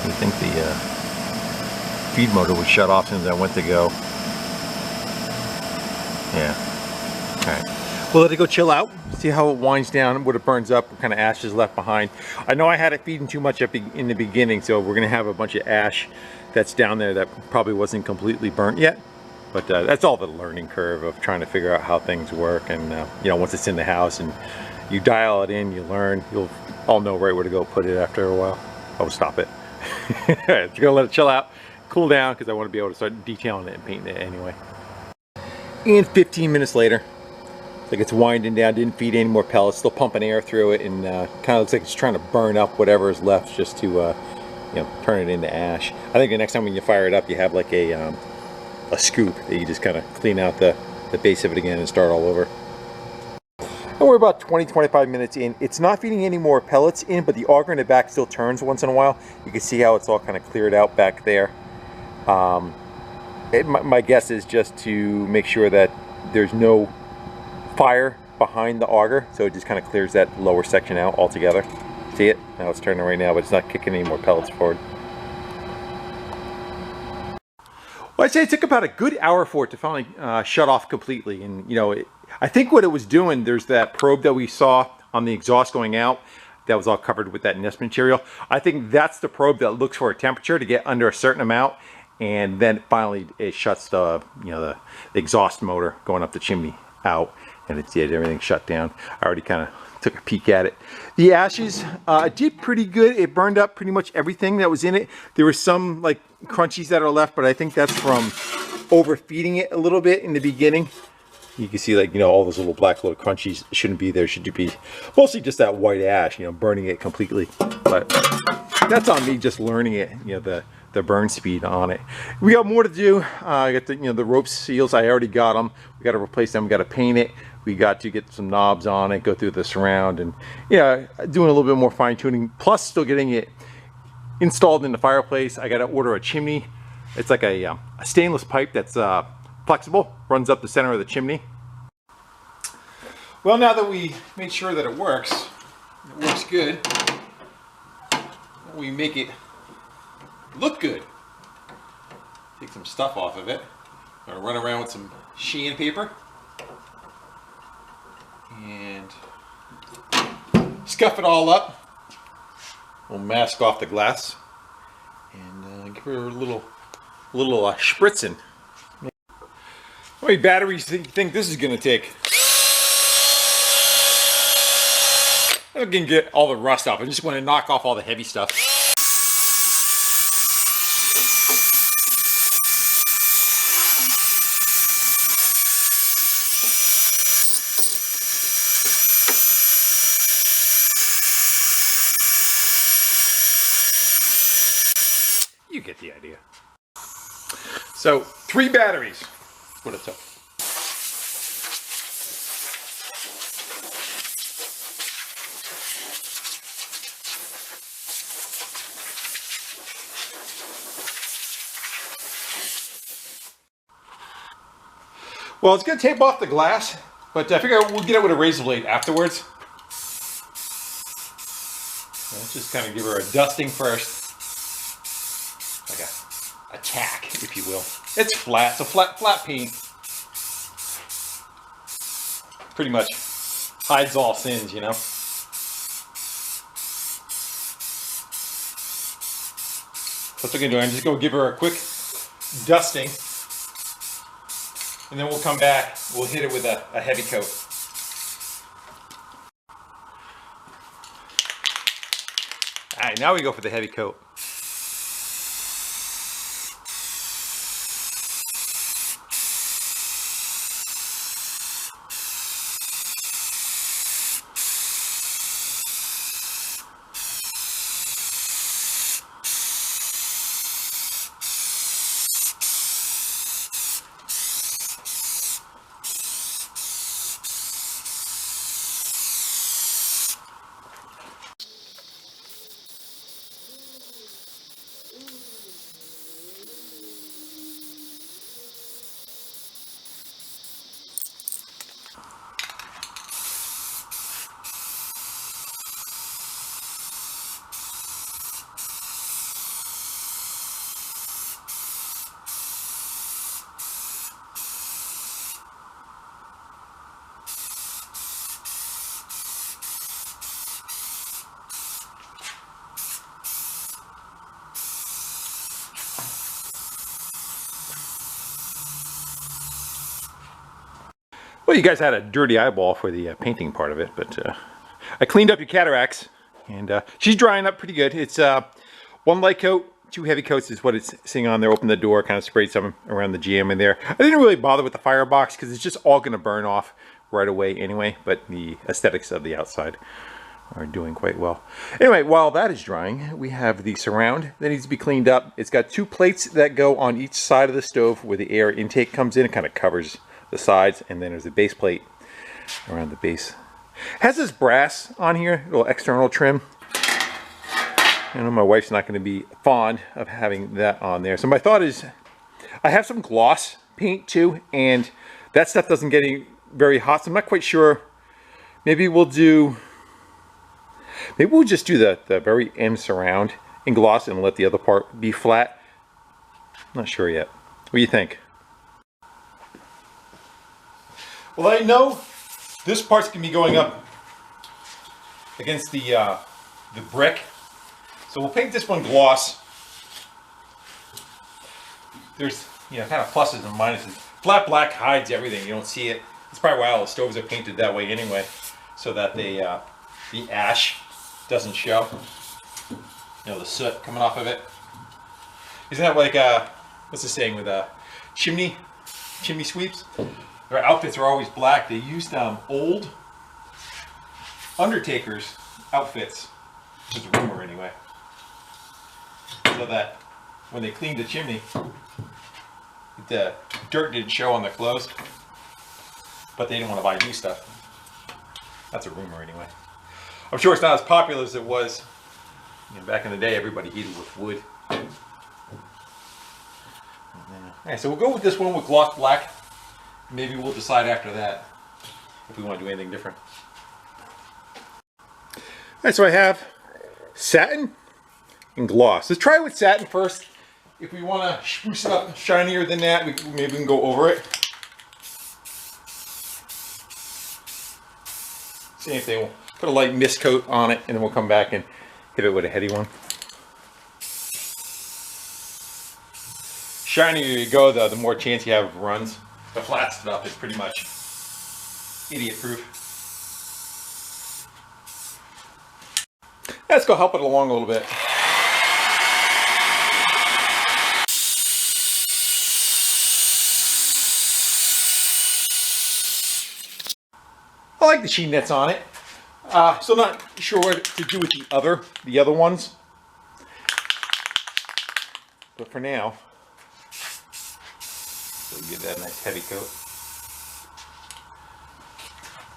I think the feed motor was shut off since I went to go. Yeah. Alright. We'll let it go chill out, see how it winds down, what it burns up, what kind of ash is left behind. I know I had it feeding too much in the beginning, so we're going to have a bunch of ash that's down there that probably wasn't completely burnt yet. But that's all the learning curve of trying to figure out how things work. And you know, once it's in the house and you dial it in, you learn, you'll all know right where to go put it after a while. Oh, stop it. Just gonna let it chill out, cool down, because I want to be able to start detailing it and painting it anyway. And 15 minutes later, like it's winding down, didn't feed any more pellets, still pumping air through it, and kind of looks like it's trying to burn up whatever is left just to you know, turn it into ash. I think the next time when you fire it up, you have like a scoop that you just kind of clean out the base of it again and start all over. And we're about 20-25 minutes in. It's not feeding any more pellets in, but the auger in the back still turns once in a while. You can see how it's all kind of cleared out back there. My guess is just to make sure that there's no fire behind the auger, so it just kind of clears that lower section out altogether. See it? Now it's turning right now, but it's not kicking any more pellets forward. Well, I'd say it took about a good hour for it to finally shut off completely. And you know, I think what it was doing, there's that probe that we saw on the exhaust going out that was all covered with that nest material. I think that's the probe that looks for a temperature to get under a certain amount, and then finally it shuts the, you know, the exhaust motor going up the chimney out, and it did, everything shut down. I already kind of took a peek at it. The ashes did pretty good. It burned up pretty much everything that was in it. There were some like crunchies that are left, but I think that's from overfeeding it a little bit in the beginning. You can see, like, you know, all those little black little crunchies shouldn't be there. Should be mostly just that white ash, you know, burning it completely. But that's on me just learning it, you know, the burn speed on it. We got more to do. I got the, you know, the rope seals, I already got them. We got to replace them, we got to paint it. We got to get some knobs on it, go through the surround, and yeah, doing a little bit more fine tuning, plus still getting it installed in the fireplace. I got to order a chimney. It's like a stainless pipe that's flexible, runs up the center of the chimney. Well, now that we made sure that it works good, we make it look good. Take some stuff off of it. I'm gonna run around with some sheehan paper and scuff it all up. We'll mask off the glass and give her a little spritzing. How many batteries do you think this is going to take? I can get all the rust off. I just want to knock off all the heavy stuff. You get the idea. So, 3 batteries. What it took. Well, it's going to tape off the glass, but I figure we'll get it with a razor blade afterwards. Let's just kind of give her a dusting first. Like a tack, if you will. It's flat, so flat paint pretty much hides all sins, you know. That's what I'm gonna do. I'm just gonna give her a quick dusting, and then we'll come back. We'll hit it with a heavy coat. All right, now we go for the heavy coat. Well, you guys had a dirty eyeball for the painting part of it, but I cleaned up your cataracts, and she's drying up pretty good. It's one light coat, 2 heavy coats is what it's sitting on there. Opened the door, kind of sprayed some around the GM in there. I didn't really bother with the firebox because it's just all going to burn off right away anyway, but the aesthetics of the outside are doing quite well. Anyway, while that is drying, we have the surround that needs to be cleaned up. It's got 2 plates that go on each side of the stove where the air intake comes in. It kind of covers the sides, and then there's a base plate around the base. It has this brass on here, a little external trim. I know my wife's not going to be fond of having that on there. So my thought is, I have some gloss paint too, and that stuff doesn't get very hot, so I'm not quite sure. Maybe we'll just do the very end surround in gloss and let the other part be flat. I'm not sure yet. What do you think? Well, I know this part's going to be going up against the brick. So we'll paint this one gloss. There's, kind of pluses and minuses. Flat black hides everything. You don't see it. That's probably why all the stoves are painted that way anyway, so that the ash doesn't show. The soot coming off of it. Isn't that like what's the saying with chimney sweeps? Their outfits are always black. They used old undertakers' outfits. It's a rumor anyway. So that when they cleaned the chimney, the dirt didn't show on their clothes, but they didn't want to buy new stuff. That's a rumor anyway. I'm sure it's not as popular as it was back in the day. Everybody heated with wood. Alright, so we'll go with this one with gloss black. Maybe we'll decide after that if we want to do anything different. Alright, so I have satin and gloss. Let's try it with satin first. If we want to spruce it up shinier than that, maybe we can go over it. Same thing, we'll put a light mist coat on it, and then we'll come back and hit it with a heavy one. Shinier you go, the more chance you have of runs. The flat stuff is pretty much idiot proof. Let's go help it along a little bit. I like the sheen that's on it. Still not sure what to do with the other ones. But for now, we'll give that a nice heavy coat.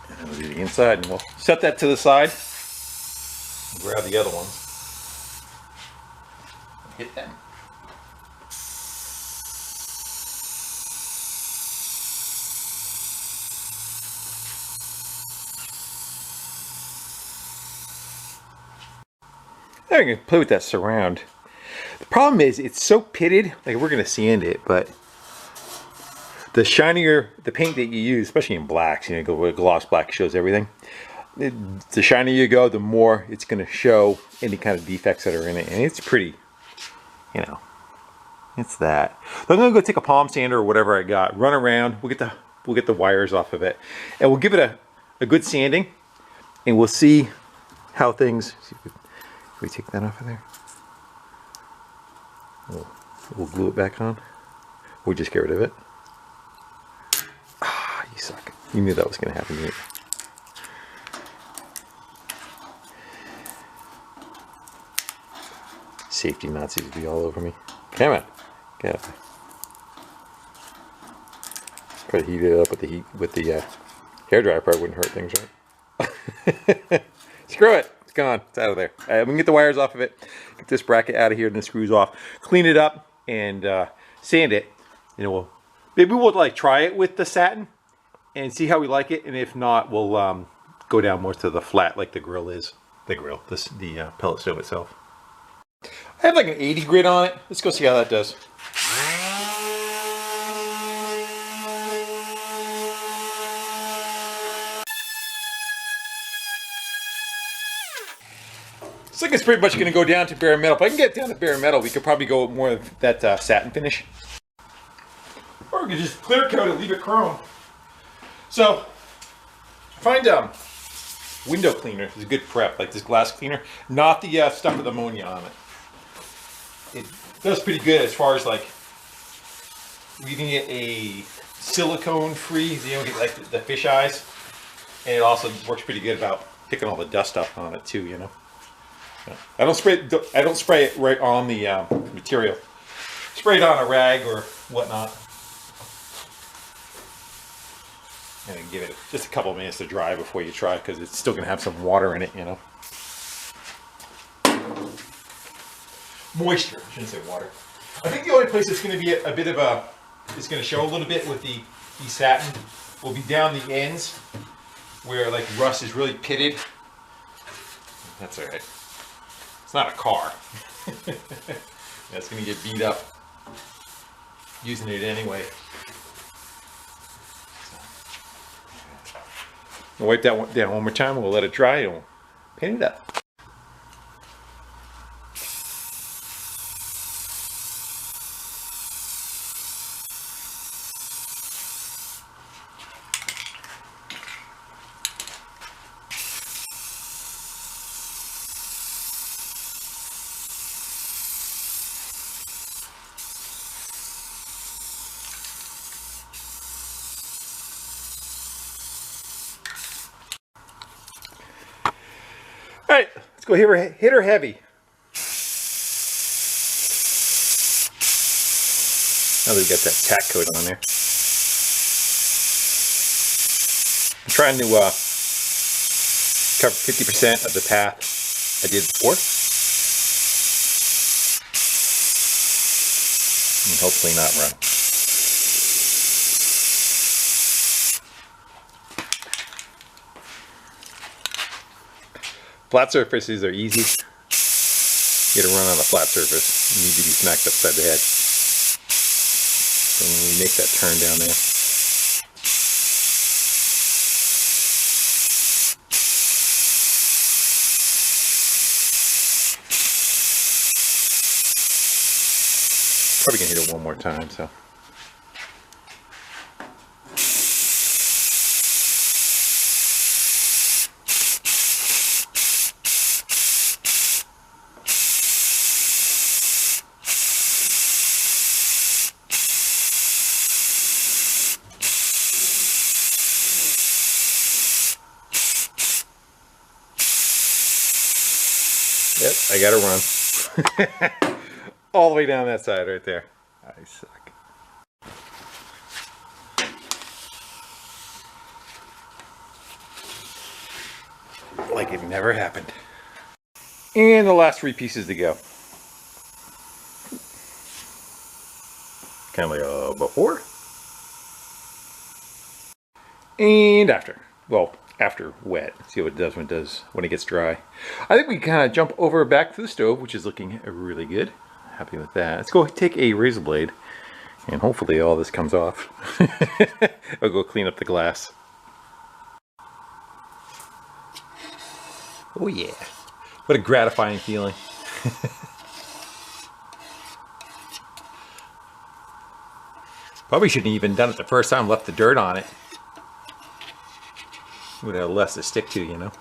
And we'll do the inside, and we'll set that to the side. Grab the other ones. Hit them. Now we can play with that surround. The problem is it's so pitted, like we're going to sand it, but the shinier the paint that you use, especially in blacks, go with gloss black, shows everything. The shinier you go, the more it's going to show any kind of defects that are in it, and it's pretty, it's that. So I'm going to go take a palm sander or whatever I got, run around, we'll get the wires off of it, and we'll give it a good sanding, and we'll see how things. See if we take that off of there. We'll glue it back on. We'll just get rid of it. Ah, you suck. You knew that was going to happen to you. Safety Nazis would be all over me. Come on, get up there. Try to heat it up with the hairdryer. Probably wouldn't hurt things, right? Screw it. It's gone. It's out of there. We can get the wires off of it. Get this bracket out of here and the screws off. Clean it up and sand it. Maybe we'll like try it with the satin and see how we like it. And if not, we'll go down more to the flat like the grill is. The pellet stove itself. I have like an 80 grit on it. Let's go see how that does. Looks like it's pretty much going to go down to bare metal. If I can get down to bare metal, we could probably go with more of that satin finish. Or we could just clear coat it, leave it chrome. So, find window cleaner is a good prep, like this glass cleaner, not the stuff with ammonia on it. It does pretty good as far as like leaving it a silicone free, so you don't get like the fish eyes, and it also works pretty good about picking all the dust up on it too, you know. I don't spray it right on the material. Spray it on a rag or whatnot. And then give it just a couple of minutes to dry before you try, because it's still going to have some water in it, you know. Moisture, I shouldn't say water. I think the only place that's going to be a bit of a, it's going to show a little bit with the satin will be down the ends where like rust is really pitted. That's all right. It's not a car. That's going to get beat up using it anyway. We'll wipe that one down one more time. We'll let it dry and we'll paint it up. All right, let's go hit her heavy. Now that we've got that tack coat on there. I'm trying to cover 50% of the path I did before. And hopefully not run. Flat surfaces are easy. You gotta run on a flat surface. You need to be smacked upside the head. So when we make that turn down there. Probably gonna hit it one more time, so. Yep, I gotta run. All the way down that side right there. I suck. Like it never happened. And the last 3 pieces to go. Kind of like before. And after. Well, after wet. See what it does when it gets dry. I think we kind of jump over back to the stove, which is looking really good. Happy with that. Let's go take a razor blade and hopefully all this comes off. I'll go clean up the glass. Oh yeah. What a gratifying feeling. Probably shouldn't have even done it the first time, left the dirt on it. Would have less to stick to, you know.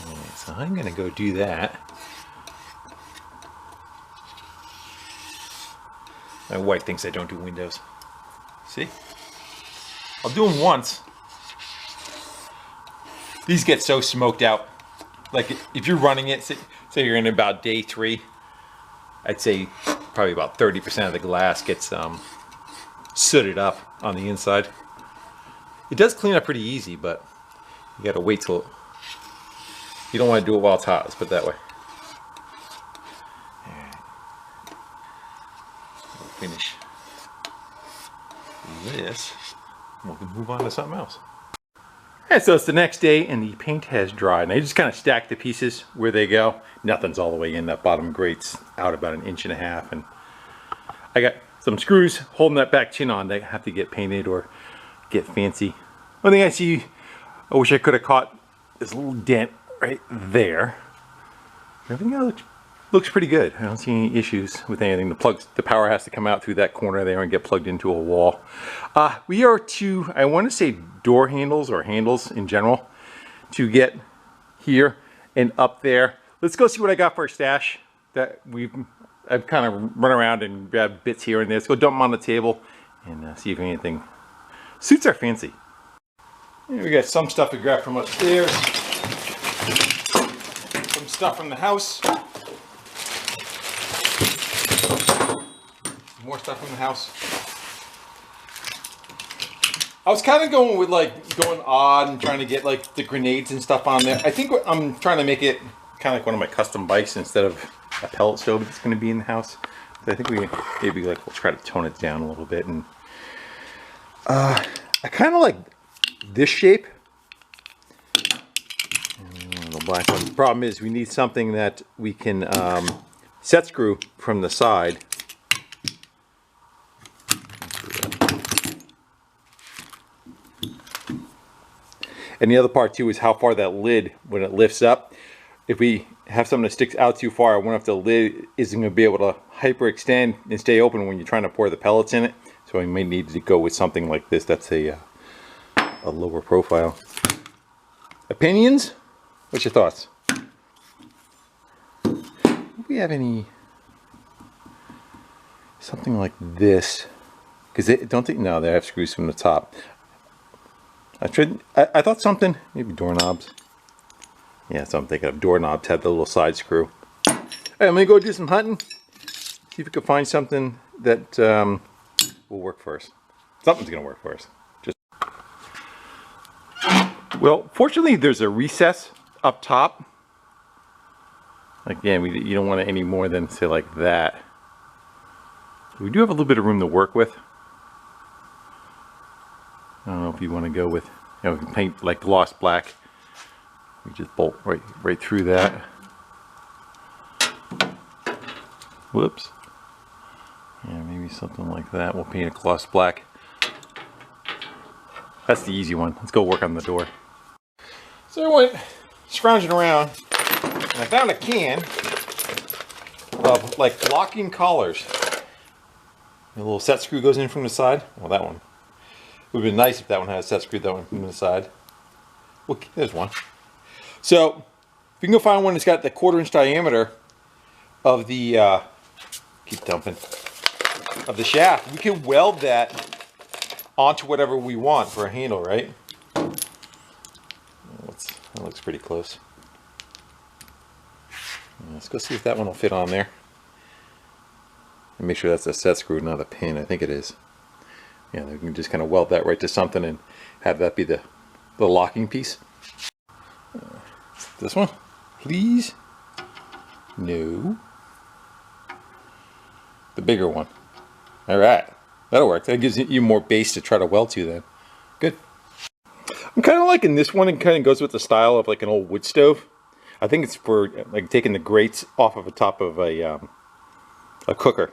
Right, so I'm gonna go do that. My wife thinks I don't do windows. See? I'll do them once. These get so smoked out. Like if you're running it, say you're in about day 3, I'd say probably about 30% of the glass gets sooted up on the inside. It does clean up pretty easy, but you gotta wait till, you don't want to do it while it's hot, let's put it that way. We'll finish this, and we can move on to something else. And so it's the next day and the paint has dried. And I just kind of stack the pieces where they go. Nothing's all the way in. That bottom grate's out about 1.5 inches. And I got some screws holding that back chin on. They have to get painted or get fancy. One thing I see, I wish I could have caught this little dent right there. Everything else looks pretty good. I don't see any issues with anything. The power has to come out through that corner there and get plugged into a wall. We are to, I want to say door handles or handles in general to get here and up there. Let's go see what I got for a stash that I've kind of run around and grab bits here and there. Let's go dump them on the table and see if anything suits our fancy. Here we got some stuff we grabbed from upstairs. Some stuff from the house. More stuff from the house. I was kind of going with going odd and trying to get like the grenades and stuff on there. I think I'm trying to make it kind of like one of my custom bikes instead of a pellet stove that's going to be in the house. So I think we'll try to tone it down a little bit. And I kind of like this shape. The black one. The problem is we need something that we can set screw from the side. And the other part too is how far that lid, when it lifts up, if we have something that sticks out too far, I wonder if the lid isn't going to be able to hyperextend and stay open when you're trying to pour the pellets in it. So we may need to go with something like this. That's a lower profile. Opinions? What's your thoughts? Do we have something like this? Because no, they have screws from the top. I thought something, maybe doorknobs. Yeah, so I'm thinking of doorknobs had the little side screw. All right, I'm gonna go do some hunting. See if we can find something that will work for us. Something's gonna work for us. Well, fortunately, there's a recess up top. Again, you don't want it any more than say like that. We do have a little bit of room to work with. I don't know if you want to go with, we can paint like gloss black. We just bolt right through that. Whoops. Yeah, maybe something like that. We'll paint it gloss black. That's the easy one. Let's go work on the door. So I went scrounging around and I found a can of like locking collars. A little set screw goes in from the side. Well, that one. It would have been nice if that one had a set screw that went from the side. Look, there's one. So, if you can go find one that's got the 1/4 inch diameter of the, keep dumping, of the shaft, we can weld that onto whatever we want for a handle, right? That looks pretty close. Let's go see if that one will fit on there. And make sure that's a set screw, not a pin. I think it is. Yeah, we can just kind of weld that right to something and have that be the locking piece. This one, please. No. The bigger one. All right, that'll work. That gives you more base to try to weld to then. Good. I'm kind of liking this one. It kind of goes with the style of like an old wood stove. I think it's for like taking the grates off of the top of a cooker.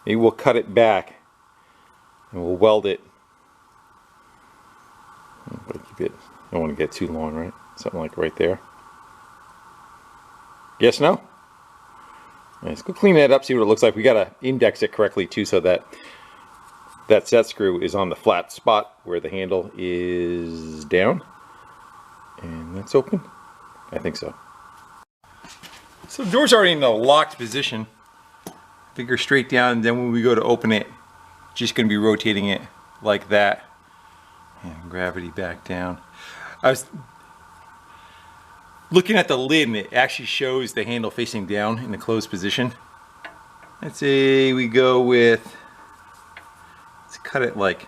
Maybe we'll cut it back and we'll weld it. But keep it. Don't want to get too long, right? Something like right there. Yes, no? Let's go clean that up, see what it looks like. We gotta index it correctly too, so that that set screw is on the flat spot where the handle is down. And that's open. I think so. So the door's already in a locked position. Finger straight down, and then when we go to open it, just going to be rotating it like that. And gravity back down. I was looking at the lid and it actually shows the handle facing down in the closed position. Let's say we go with, let's cut it like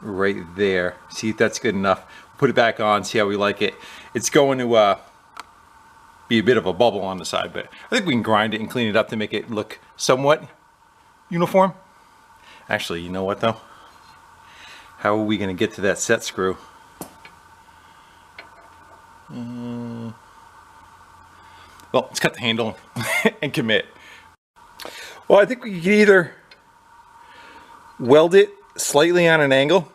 right there. See if that's good enough. Put it back on, see how we like it. It's going to be a bit of a bubble on the side, but I think we can grind it and clean it up to make it look somewhat uniform. Actually, you know what though? How are we going to get to that set screw? Well, let's cut the handle and commit. Well, I think we can either weld it slightly on an angle,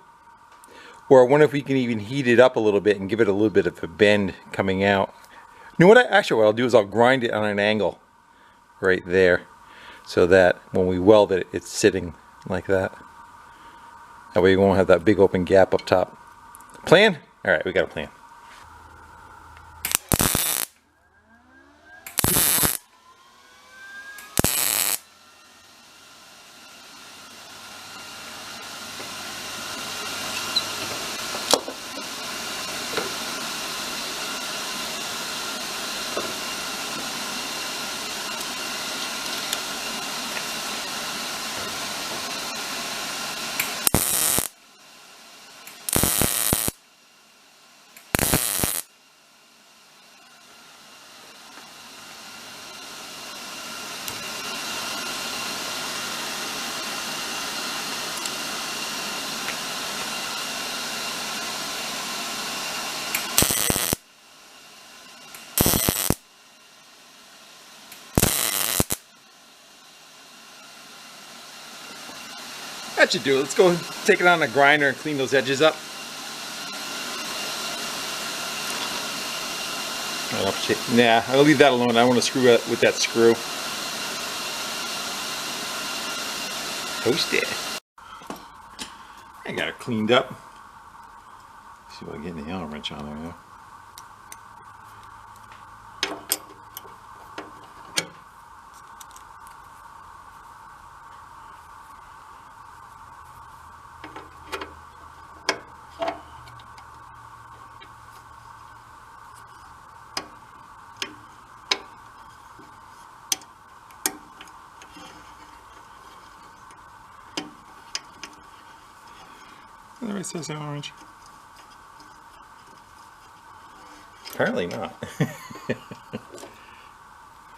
or I wonder if we can even heat it up a little bit and give it a little bit of a bend coming out. You know what? What I'll do is I'll grind it on an angle right there, so that when we weld it, it's sitting like that. That way you won't have that big open gap up top. Plan? All right, we got a plan. That should do it. Let's go take it on a grinder and clean those edges up. Nah, I'll leave that alone. I want to screw it with that screw. Toast it. I got it cleaned up. Let's see if I can get the Allen wrench on there though. There it says orange. Apparently not.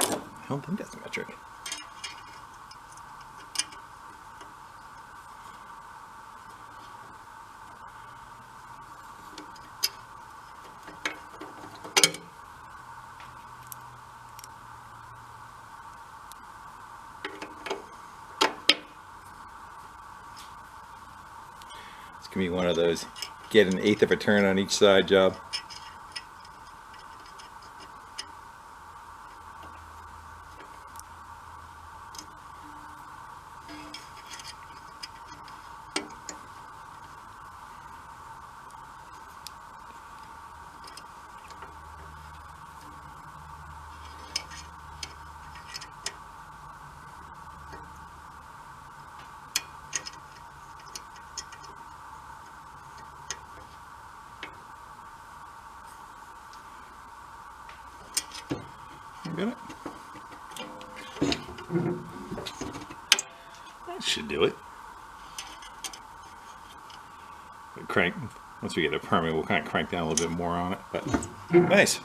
I don't think that's metric. It's gonna be one of those get an eighth of a turn on each side job. Got it? That should do it. Crank. Once we get it permanent, we'll kind of crank down a little bit more on it. But nice.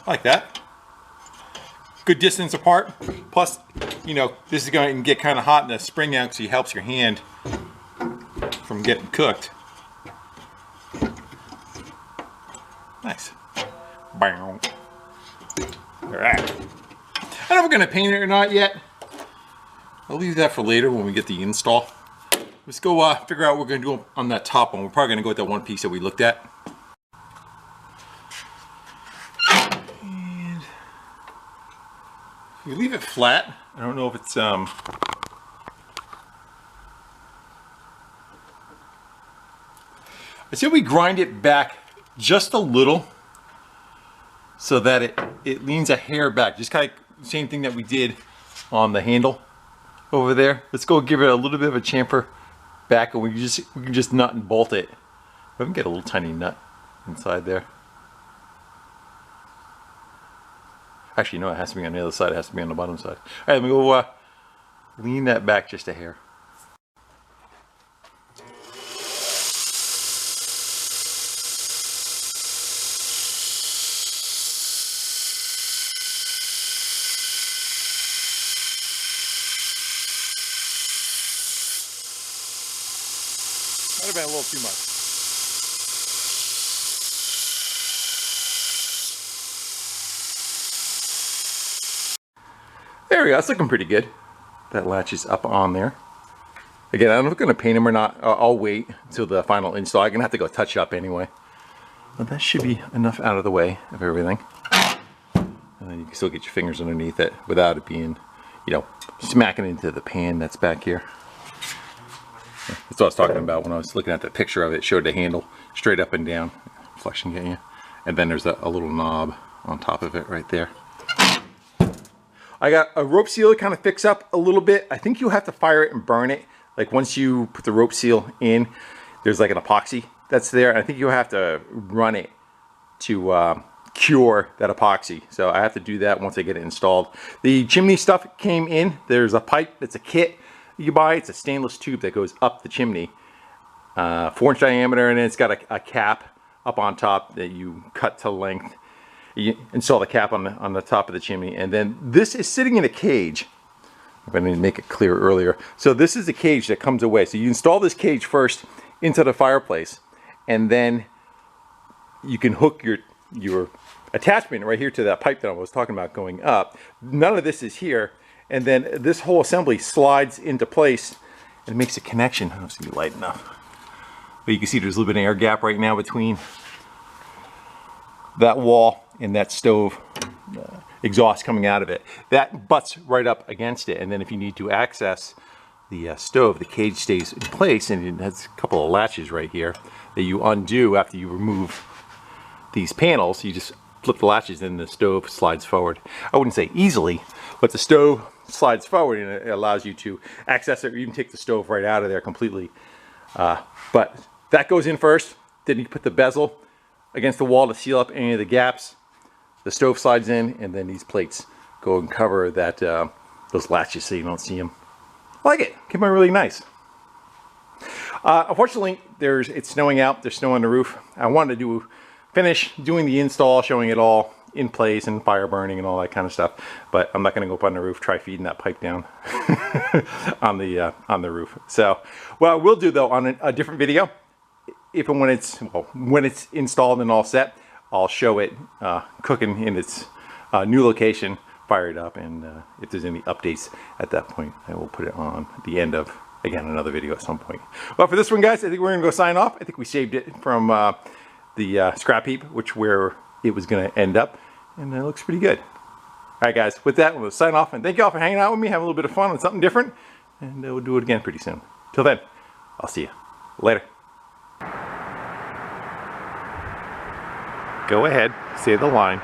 I like that. Good distance apart. Plus, you know, this is going to get kind of hot in the spring now because it helps your hand from getting cooked. Nice. Bam. Alright. I don't know if we're going to paint it or not yet. I'll leave that for later when we get the install. Let's go figure out what we're going to do on that top one. We're probably going to go with that one piece that we looked at. And if we leave it flat, I don't know if it's I say we grind it back just a little so that it leans a hair back. Just kind of the same thing that we did on the handle over there. Let's go give it a little bit of a chamfer back, and we can just nut and bolt it. We can get a little tiny nut inside there. Actually, no, it has to be on the other side. It has to be on the bottom side. All right, let me go lean that back just a hair. Might have been a little too much. There we go, that's looking pretty good. That latch is up on there. Again, I don't know if I'm going to paint them or not. I'll wait until the final install. I'm going to have to go touch up anyway. But that should be enough out of the way of everything. and then you can still get your fingers underneath it without it being, you know, smacking into the pan that's back here. That's what I was talking about when I was looking at the picture of it. It showed the handle straight up and down, flexion getting you, and then there's a little knob on top of it right there. I got a rope seal to kind of fix up a little bit. I think you have to fire it and burn it. Like once you put the rope seal in, there's like an epoxy that's there. I think you have to run it to cure that epoxy. So I have to do that once I get it installed. The chimney stuff came in. There's a pipe that's a kit you buy. It's a stainless tube that goes up the chimney, 4-inch diameter, and then it's got a cap up on top that you cut to length. You install the cap on the top of the chimney, and then this is sitting in a cage. If I didn't make it clear earlier. So this is the cage that comes away. So you install this cage first into the fireplace, and then you can hook your attachment right here to that pipe that I was talking about going up. None of this is here, and then this whole assembly slides into place and makes a connection. I don't know if it's gonna be light enough, but you can see there's a little bit of air gap right now between that wall and that stove exhaust coming out of it. That butts right up against it, and then if you need to access the stove, the cage stays in place, and it has a couple of latches right here that you undo after you remove these panels. You just flip the latches and the stove slides forward. I wouldn't say easily, but the stove slides forward and it allows you to access it, or even take the stove right out of there completely. But that goes in first, then you put the bezel against the wall to seal up any of the gaps. The stove slides in, and then these plates go and cover that those latches so you don't see them. I like it. Came out really nice. Unfortunately, it's snowing out. There's snow on the roof. I wanted to finish doing the install, showing it all in place and fire burning and all that kind of stuff. But I'm not going to go up on the roof, try feeding that pipe down on the roof. So, what I will do though on a different video, if and when it's installed and all set, I'll show it cooking in its new location, fire it up, and if there's any updates at that point, I will put it on the end of, again, another video at some point. Well, for this one, guys, I think we're going to go sign off. I think we saved it from the scrap heap, where it was going to end up, and it looks pretty good. All right, guys, with that, we'll sign off, and thank you all for hanging out with me, having a little bit of fun on something different, and we'll do it again pretty soon. Till then, I'll see you later. Go ahead, say the line.